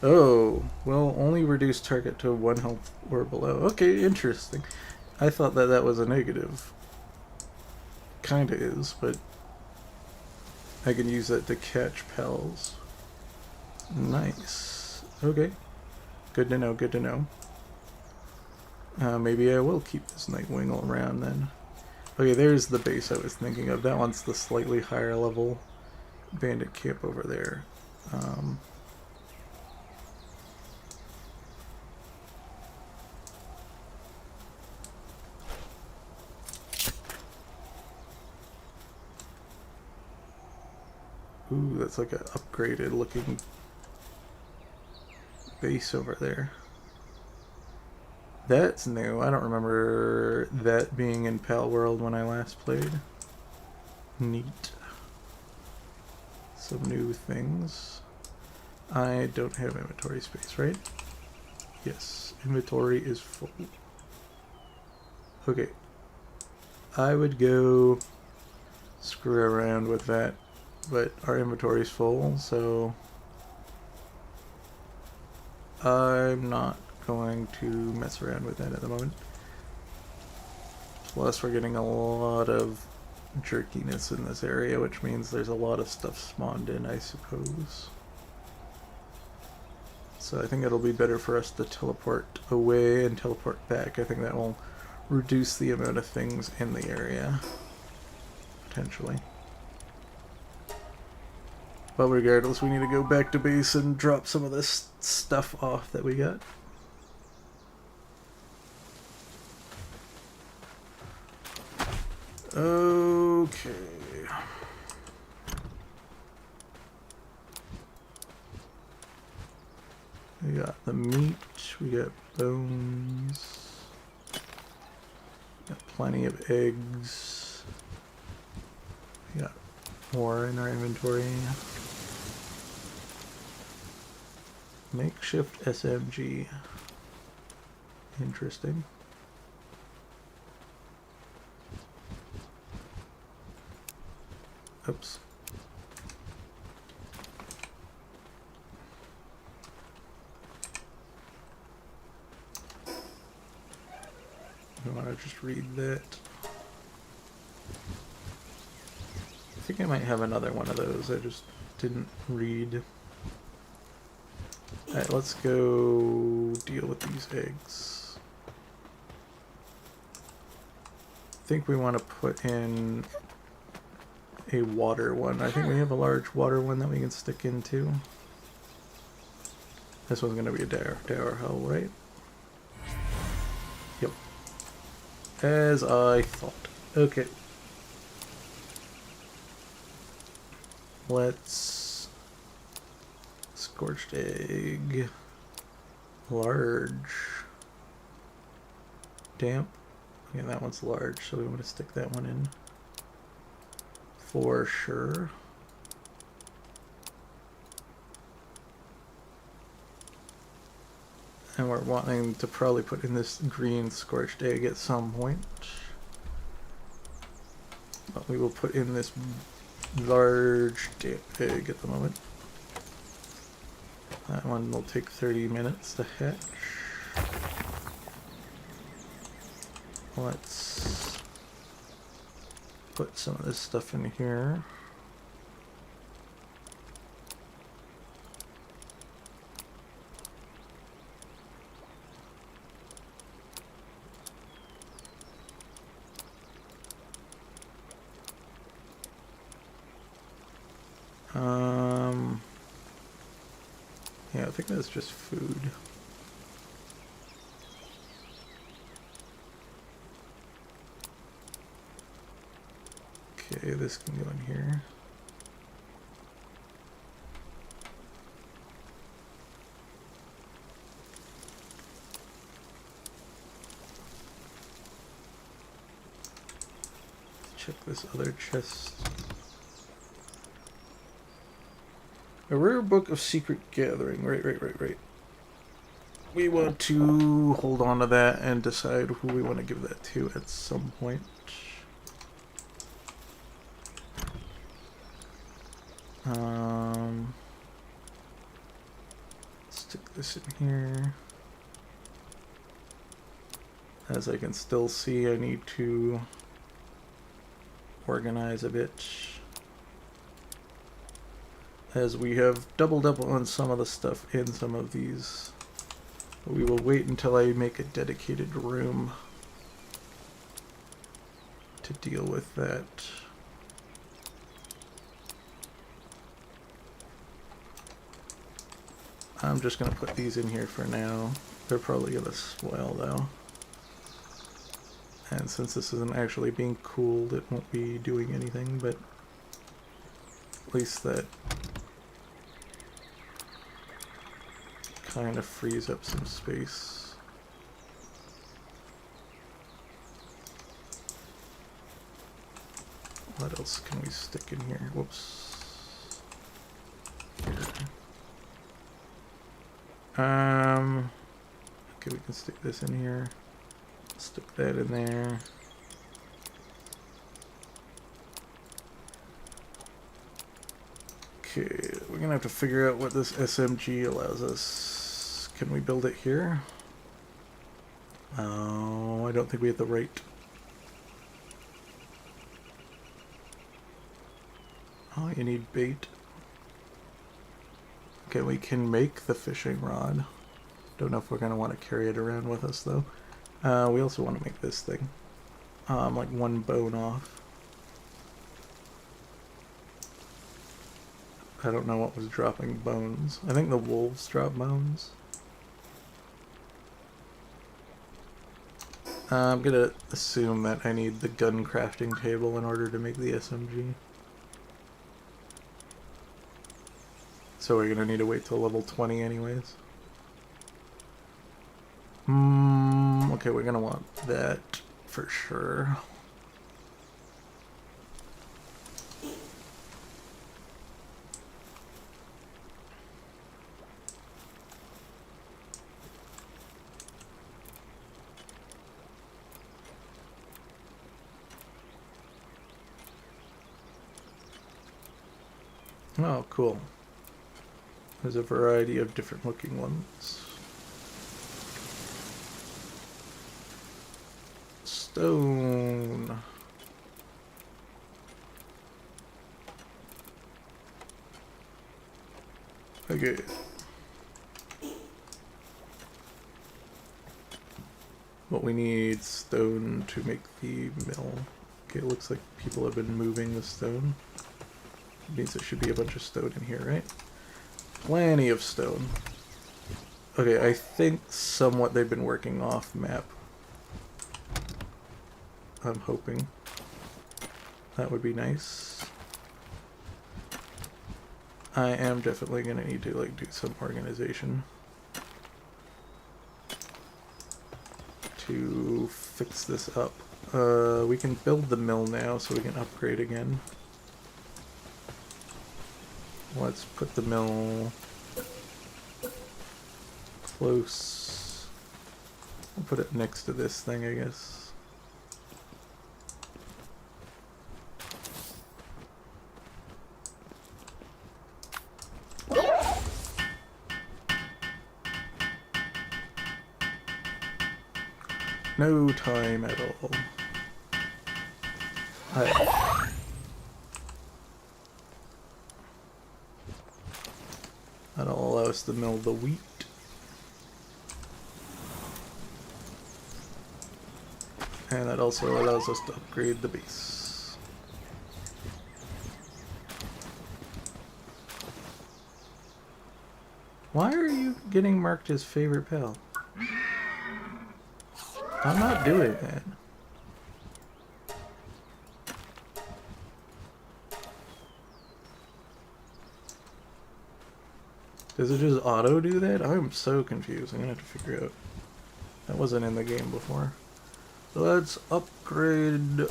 Oh, well, only reduce target to 1 health or below. Okay, interesting. I thought that that was a negative. Kinda is, but I can use that to catch pals. Nice. Okay. Good to know, good to know. Maybe I will keep this Nightwing around then. Okay, there's the base I was thinking of. That one's the slightly higher level bandit camp over there. Ooh, that's like an upgraded looking base over there. That's new. I don't remember that being in PalWorld when I last played. Neat. Some new things. I don't have inventory space, right? Yes, inventory is full. Okay. I would go screw around with that, but our inventory is full, so I'm not going to mess around with that at the moment. Plus, we're getting a lot of jerkiness in this area, which means there's a lot of stuff spawned in, I suppose. So I think it'll be better for us to teleport away and teleport back. I think that will reduce the amount of things in the area, potentially. But regardless, we need to go back to base and drop some of this stuff off that we got. Okay. We got the meat, we got bones, got plenty of eggs, we got more in our inventory. Makeshift SMG. Interesting. Oops. I want to just read that. I think I might have another one of those. I just didn't read. Alright, let's go deal with these eggs. I think we want to put in a water one. I think we have a large water one that we can stick into. This one's going to be a dower hull, right? Yep. As I thought. Okay. Let's... Scorched egg. Large. Damp. Yeah, that one's large, so we want to stick that one in. For sure. And we're wanting to probably put in this green scorched egg at some point. But we will put in this large damp egg at the moment. That one will take 30 minutes to hatch. Let's put some of this stuff in here. Yeah, I think that's just food. Okay, this can go in here. Let's check this other chest. A rare book of secret gathering. Right. We want to hold on to that and decide who we want to give that to at some point. Stick this in here. As I can still see, I need to organize a bit, as we have doubled up on some of the stuff in some of these. But we will wait until I make a dedicated room to deal with that. I'm just going to put these in here for now. They're probably going to spoil though. And since this isn't actually being cooled, it won't be doing anything, but at least that kind of frees up some space. What else can we stick in here? Whoops. Here. Okay, we can stick this in here. Stick that in there. Okay, we're gonna have to figure out what this SMG allows us. Can we build it here? Oh, I don't think we have the right. Oh, you need bait. Okay, we can make the fishing rod. Don't know if we're gonna want to carry it around with us though. We also want to make this thing. Like one bone off. I don't know what was dropping bones. I think the wolves drop bones. I'm gonna assume that I need the gun crafting table in order to make the SMG. So we're gonna need to wait till level 20 anyways. Okay, we're gonna want that for sure. Oh, cool. There's a variety of different looking ones. Stone. Okay. What we need stone to make the mill. Okay, it looks like people have been moving the stone. It means there should be a bunch of stone in here, right? Plenty of stone. Okay, I think somewhat they've been working off map. I'm hoping. That would be nice. I am definitely gonna need to like do some organization to fix this up. We can build the mill now so we can upgrade again. Let's put the mill close. I'll put it next to this thing, I guess. No time at all. Alright. That'll allow us to mill the wheat. And that also allows us to upgrade the base. Why are you getting marked as favorite pal? I'm not doing that. Does it just auto do that? I'm so confused. I'm gonna have to figure out. That wasn't in the game before. So let's upgrade.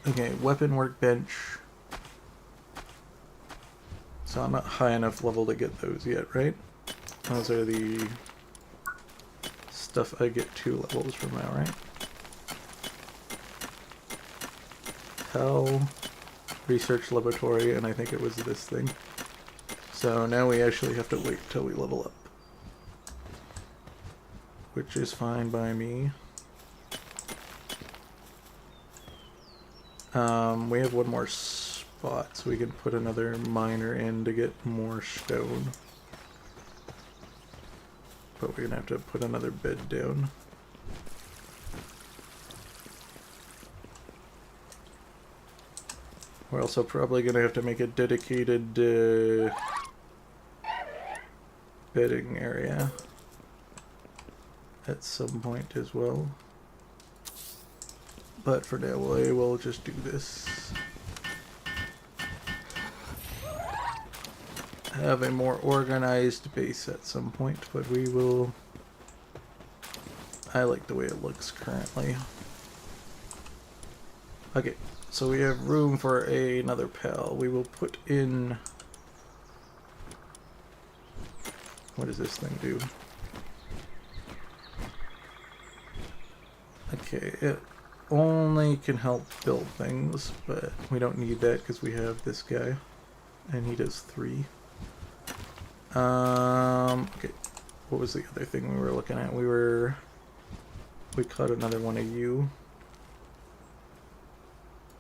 Okay, weapon workbench. So I'm not high enough level to get those yet, right? Those are the stuff I get 2 levels from now, right? Hell, research laboratory, and I think it was this thing. So now we actually have to wait till we level up. Which is fine by me. We have one more spot, so we can put another miner in to get more stone. But we're gonna have to put another bed down. We're also probably gonna have to make a dedicated bedding area at some point as well. But for now, I will just do this. Have a more organized base at some point, but we will... I like the way it looks currently. Okay, so we have room for another pal. We will put in... What does this thing do? Okay, it only can help build things, but we don't need that because we have this guy, and he does 3. Okay, what was the other thing we were looking at? We caught another one of you.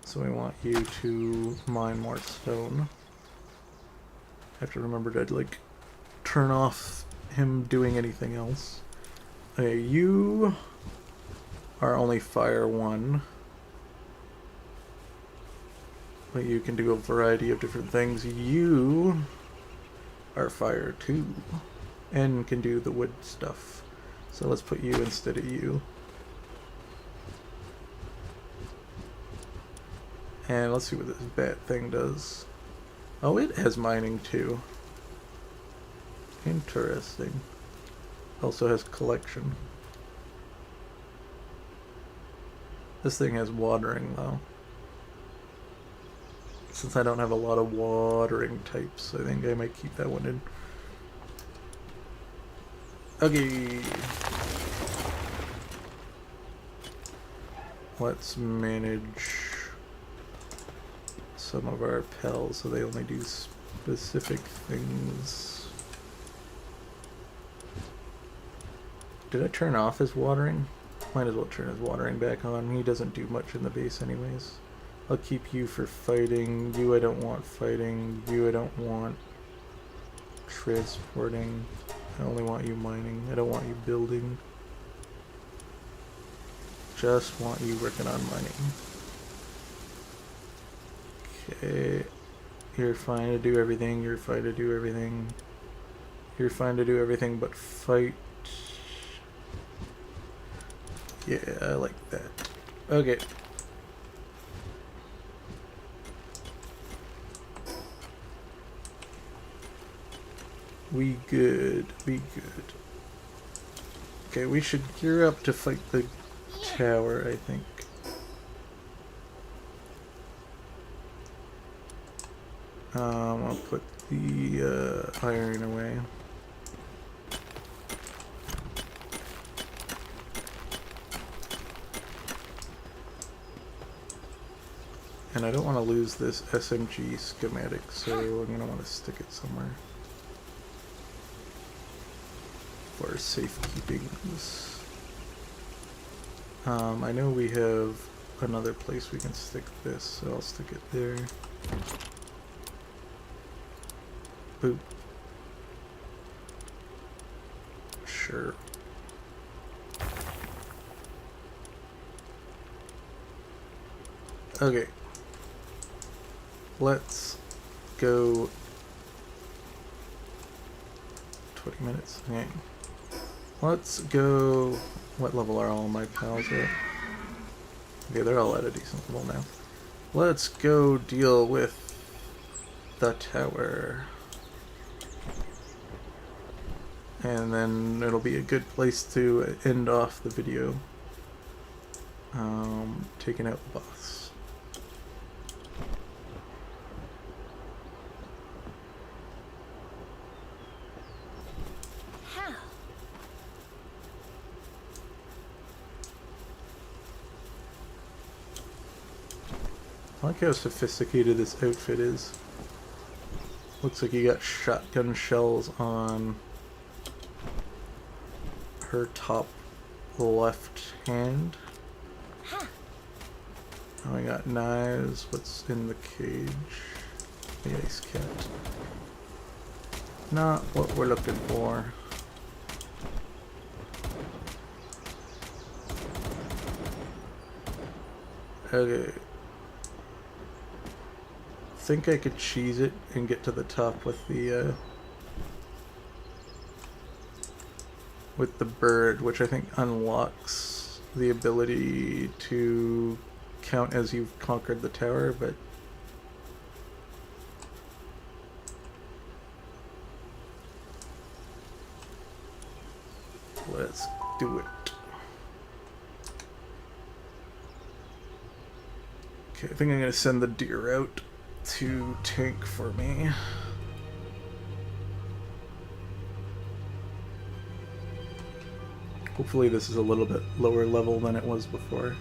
So we want you to mine more stone. I have to remember to, like, turn off him doing anything else. Okay, you are only fire 1. But you can do a variety of different things. You are fire 2 and can do the wood stuff. So let's put you instead of you. And let's see what this bat thing does. Oh, it has mining too. Interesting. Also has collection. This thing has watering though. Since I don't have a lot of watering types, I think I might keep that one in. Okay. Let's manage some of our pals so they only do specific things. Did I turn off his watering? Might as well turn his watering back on. He doesn't do much in the base anyways. I'll keep you for fighting. You I don't want fighting. You I don't want transporting. I only want you mining. I don't want you building. Just want you working on mining. Okay. You're fine to do everything. You're fine to do everything. You're fine to do everything but fight. Yeah, I like that. Okay. We good. We good. Okay, we should gear up to fight the tower, I think. I'll put the iron away. And I don't want to lose this SMG schematic, so I'm going to want to stick it somewhere. for safekeeping. I know we have another place we can stick this, so I'll stick it there. Boop. Sure. Okay. Let's go 20 minutes. Okay. Let's go. What level are all my pals at? Okay, they're all at a decent level now. Let's go deal with the tower. And then it'll be a good place to end off the video. Taking out the boss. How? I like how sophisticated this outfit is. Looks like you got shotgun shells on her top left hand. Huh. Oh, I got knives. What's in the cage? The ice cat. Not what we're looking for. Okay. Think I could cheese it and get to the top with the bird, which I think unlocks the ability to count as you've conquered the tower, but let's do it. Okay, I think I'm gonna send the deer out to tank for me. Hopefully this is a little bit lower level than it was before.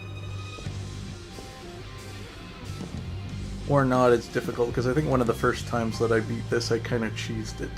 Or not, it's difficult, because I think one of the first times that I beat this, I kind of cheesed it.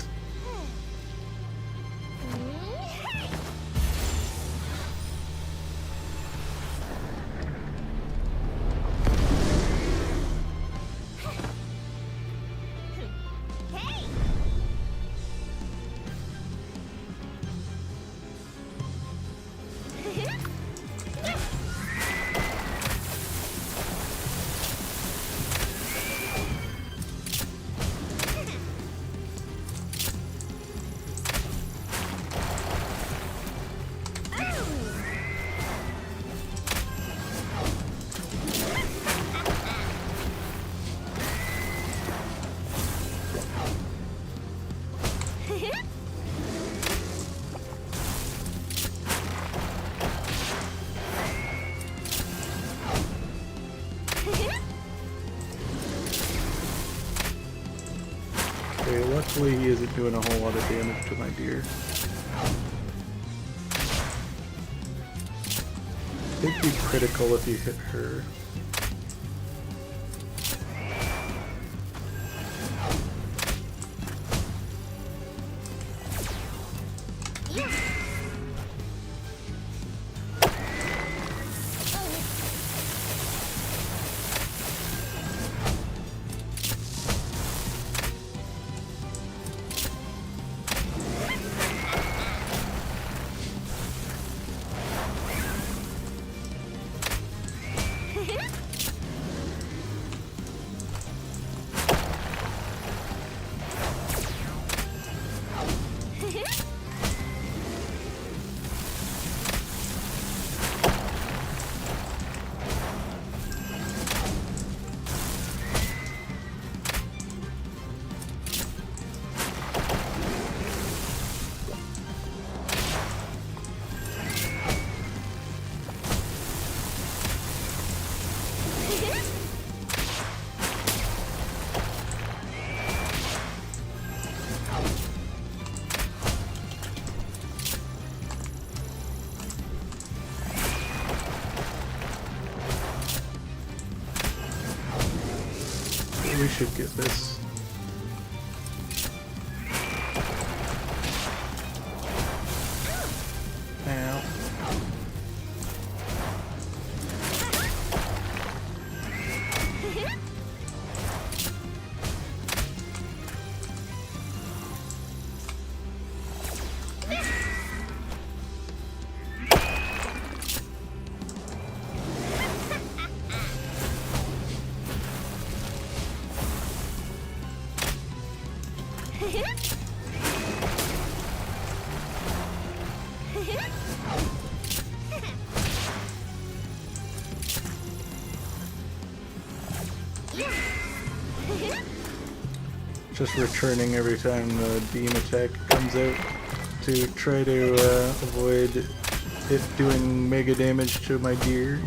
Okay, luckily he isn't doing a whole lot of damage to my deer. It'd be critical if you hit her. We should get this. Just returning every time the beam attack comes out to try to avoid it doing mega damage to my deer.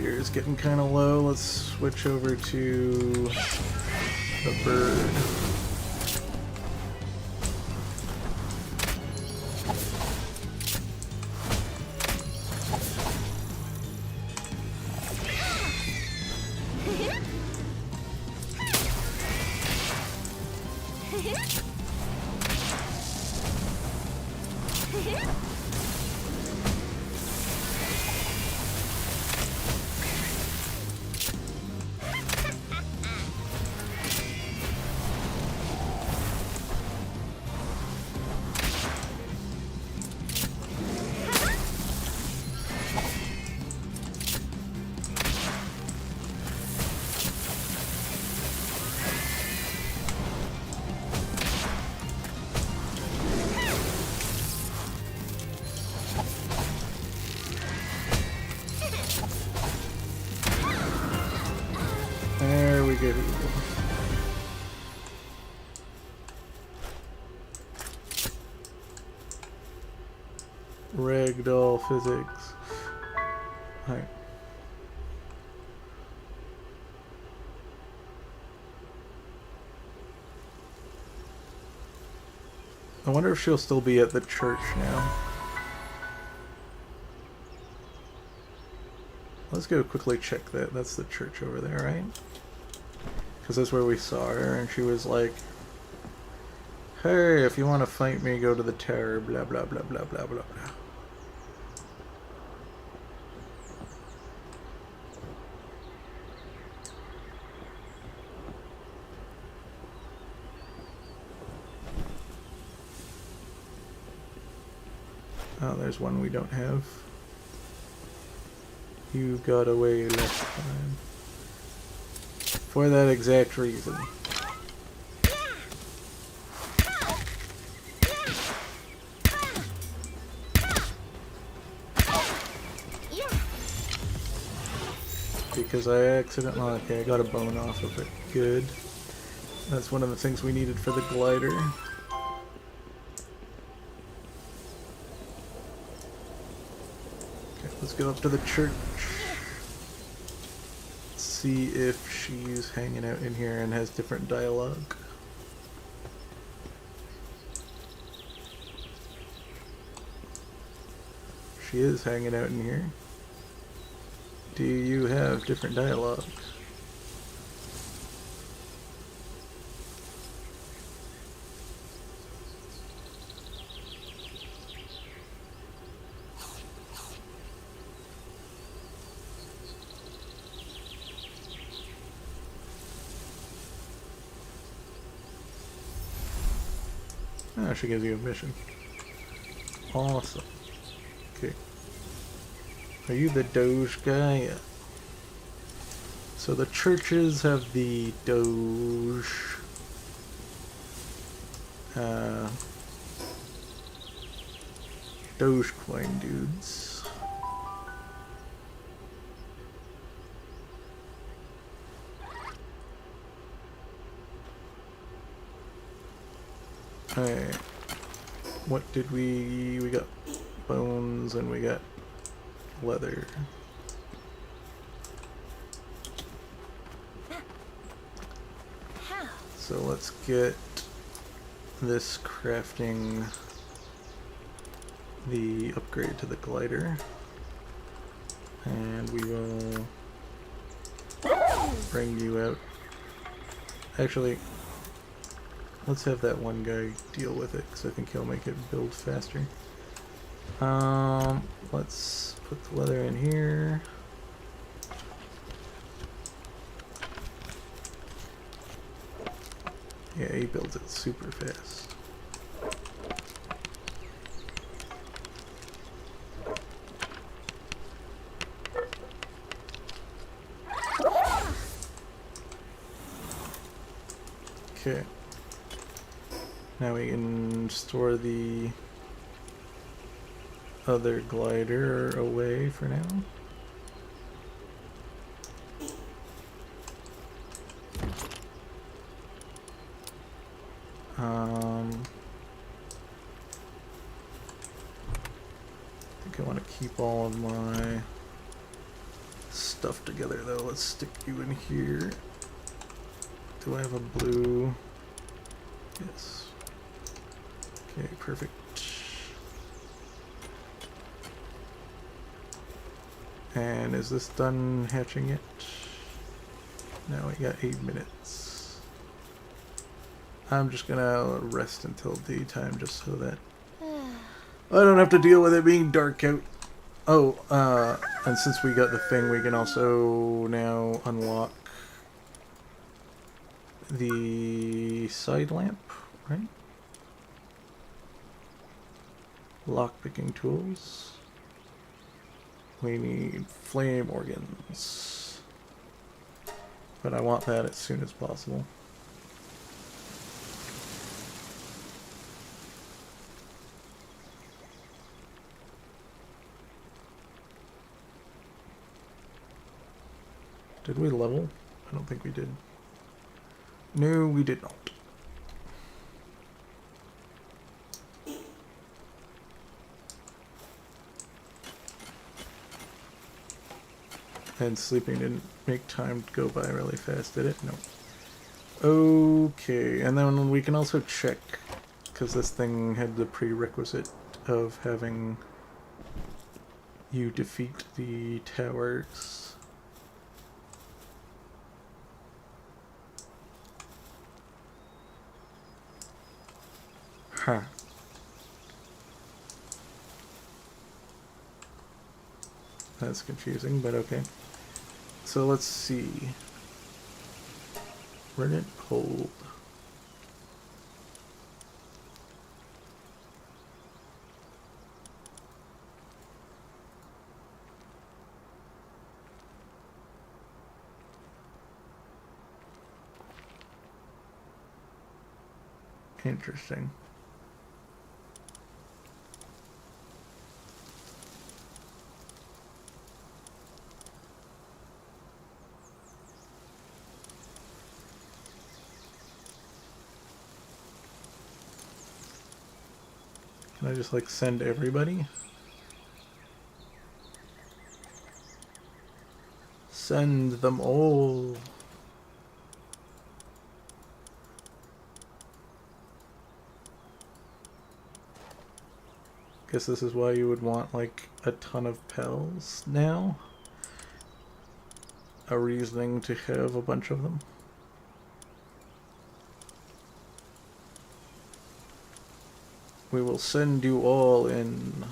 Is getting kind of low. Let's switch over to the bird. There we go. Ragdoll physics. Alright. I wonder if she'll still be at the church now. Let's go quickly check that. That's the church over there, right? Because that's where we saw her, and she was like, hey, if you want to fight me, go to the tower, blah blah blah blah blah blah blah. Oh, there's one we don't have. You got away last time. For that exact reason. Because I accidentally... Okay, I got a bone off of it. Good. That's one of the things we needed for the glider. Okay, let's go up to the church. See if she's hanging out in here and has different dialogue. She is hanging out in here. Do you have different dialogue? Oh, she gives you a mission. Awesome. Okay. Are you the Doge guy? Yeah. So the churches have the Doge. Dogecoin dudes. Alright. What did we got bones and we got leather. So let's get this crafting the upgrade to the glider. And we will bring you out. Actually, let's have that one guy deal with it, because I think he'll make it build faster. Let's put the leather in here. Yeah, he builds it super fast. Okay. Now we can store the other glider away for now. I think I want to keep all of my stuff together though. Let's stick you in here. Do I have a blue? Yes. Okay, perfect. And is this done hatching yet? No, we got 8 minutes. I'm just gonna rest until daytime just so that I don't have to deal with it being dark out. Oh, and since we got the thing, we can also now unlock the side lamp, right? Lockpicking tools. We need flame organs. But I want that as soon as possible. Did we level? I don't think we did. No, we did not. And sleeping didn't make time go by really fast, did it? No. Okay, and then we can also check, because this thing had the prerequisite of having you defeat the towers. Huh. That's confusing, but okay. So let's see. Rennet hold. Interesting. Can I just like send everybody? Send them all. Guess this is why you would want like a ton of pals now. A reasoning to have a bunch of them. We will send you all in.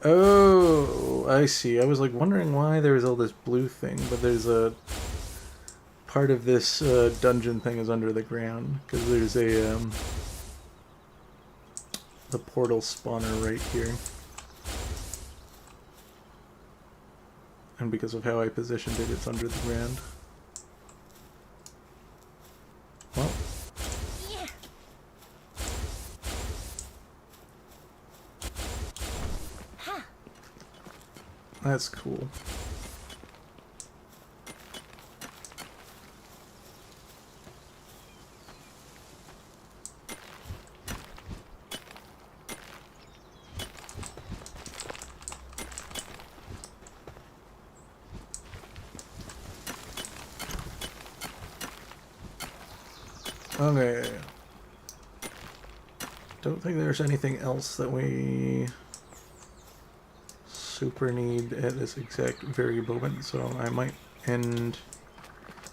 Oh, I see. I was like wondering why there was all this blue thing, but there's a part of this dungeon thing is under the ground because there's a the portal spawner right here, and because of how I positioned it, it's under the ground. Well. That's cool. Okay. Don't think there's anything else that we super need at this exact very moment, so I might end...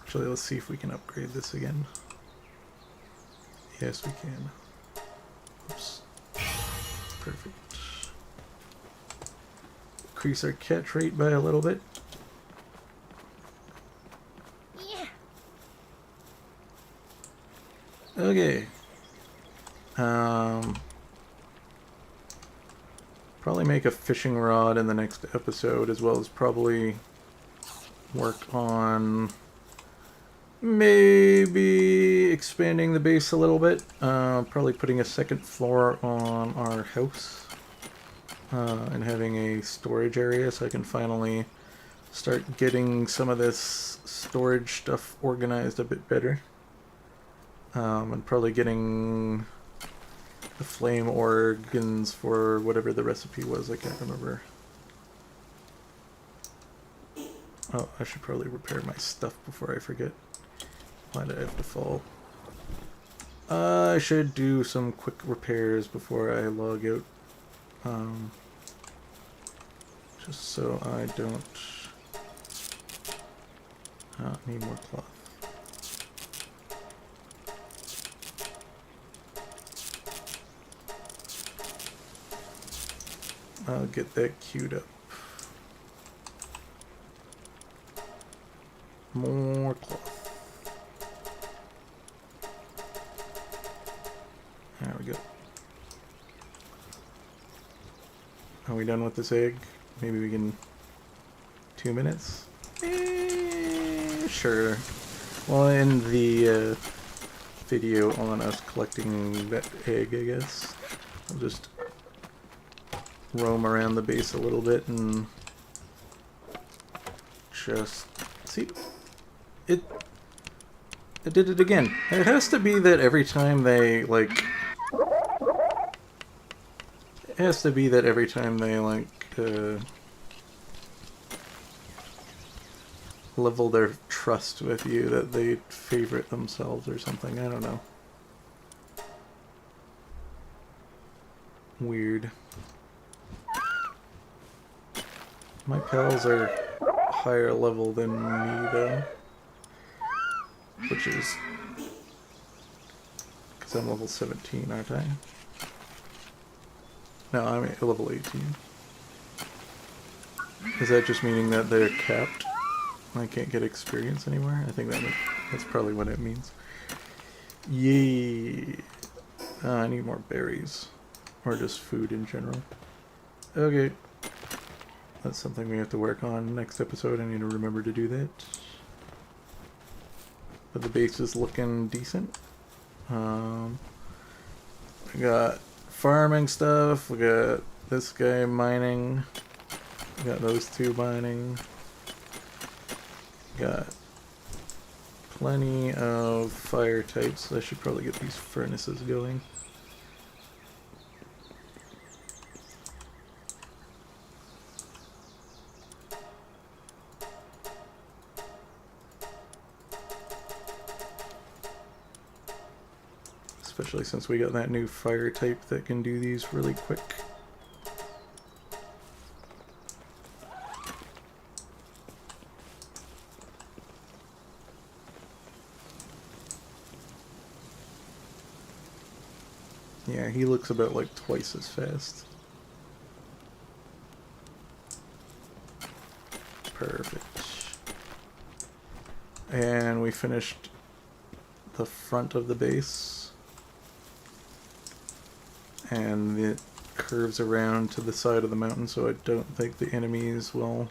Actually, let's see if we can upgrade this again. Yes, we can. Oops. Perfect. Increase our catch rate by a little bit. Yeah. Okay. Probably make a fishing rod in the next episode, as well as probably work on maybe expanding the base a little bit. Probably putting a second floor on our house. And having a storage area so I can finally start getting some of this storage stuff organized a bit better. And probably getting the flame organs for whatever the recipe was, I can't remember. Oh, I should probably repair my stuff before I forget. Why did I have to fall? I should do some quick repairs before I log out. Just so I don't need more cloth. I'll get that queued up. More cloth. There we go. Are we done with this egg? Maybe we can... 2 minutes? Sure. Well, in the video on us collecting that egg, I guess. I'll just roam around the base a little bit and just... See? It did it again. It has to be that every time they, like... It has to be that every time they, like, level their trust with you, that they favorite themselves or something. I don't know. Weird. My pals are higher level than me, though. Which is... Because I'm level 17, aren't I? No, I'm at level 18. Is that just meaning that they're capped? I can't get experience anywhere? I think that's probably what it means. Yay! I need more berries. Or just food in general. Okay. That's something we have to work on next episode. I need to remember to do that. But the base is looking decent. We got farming stuff. We got this guy mining. We got those two mining. Got plenty of fire types. I should probably get these furnaces going. Especially since we got that new fire type that can do these really quick. Yeah, he looks about like twice as fast. Perfect. And we finished the front of the base. And it curves around to the side of the mountain, so I don't think the enemies will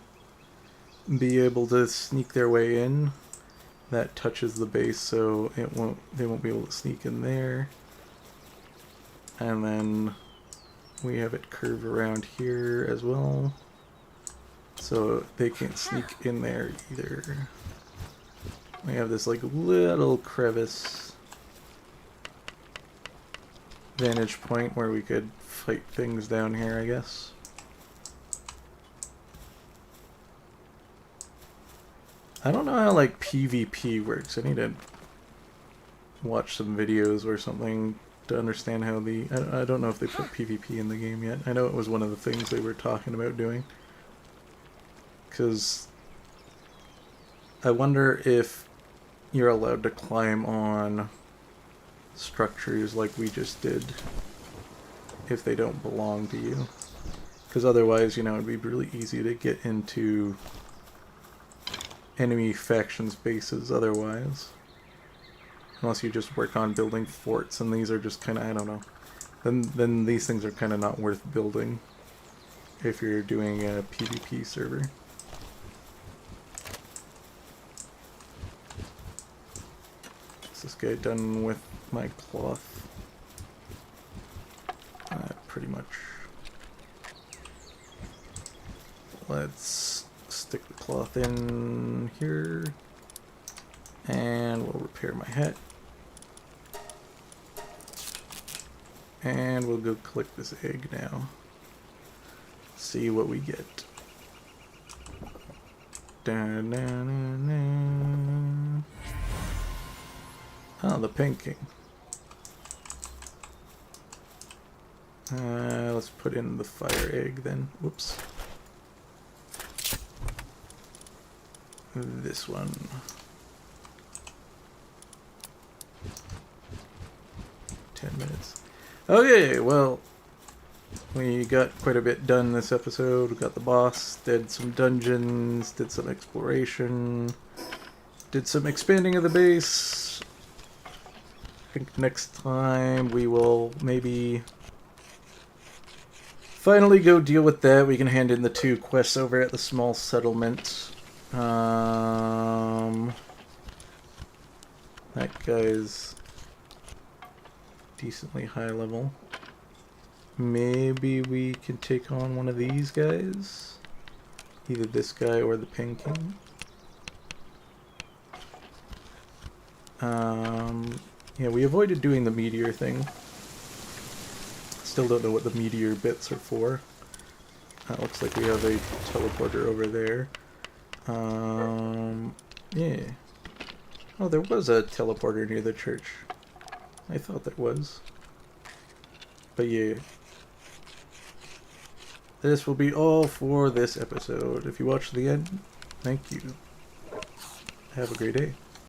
be able to sneak their way in. That touches the base, so they won't be able to sneak in there. And then we have it curve around here as well, so they can't sneak in there either. We have this like little crevice vantage point where we could fight things down here, I guess. I don't know how like PvP works. I need to watch some videos or something to understand how the... I don't know if they put PvP in the game yet. I know it was one of the things they were talking about doing. Because I wonder if you're allowed to climb on structures like we just did if they don't belong to you. Because otherwise, you know, it'd be really easy to get into enemy factions' bases otherwise. Unless you just work on building forts, and these are just kind of, I don't know. Then these things are kind of not worth building if you're doing a PvP server. Is this guy done with my cloth? Pretty much. Let's stick the cloth in here. And we'll repair my hat. And we'll go collect this egg now. See what we get. Da-na-na-na. Oh, the Pink King. Let's put in the fire egg then. Whoops. This one. .10 Okay, well, we got quite a bit done this episode. We got the boss, did some dungeons, did some exploration, did some expanding of the base. I think next time we will maybe finally go deal with that. We can hand in the 2 quests over at the small settlement. That guy's decently high level. Maybe we can take on one of these guys. Either this guy or the Pink King. Yeah, we avoided doing the meteor thing. Still don't know what the meteor bits are for. Looks like we have a teleporter over there. Yeah. Oh, there was a teleporter near the church. I thought there was. But yeah. This will be all for this episode. If you watched to the end, thank you. Have a great day.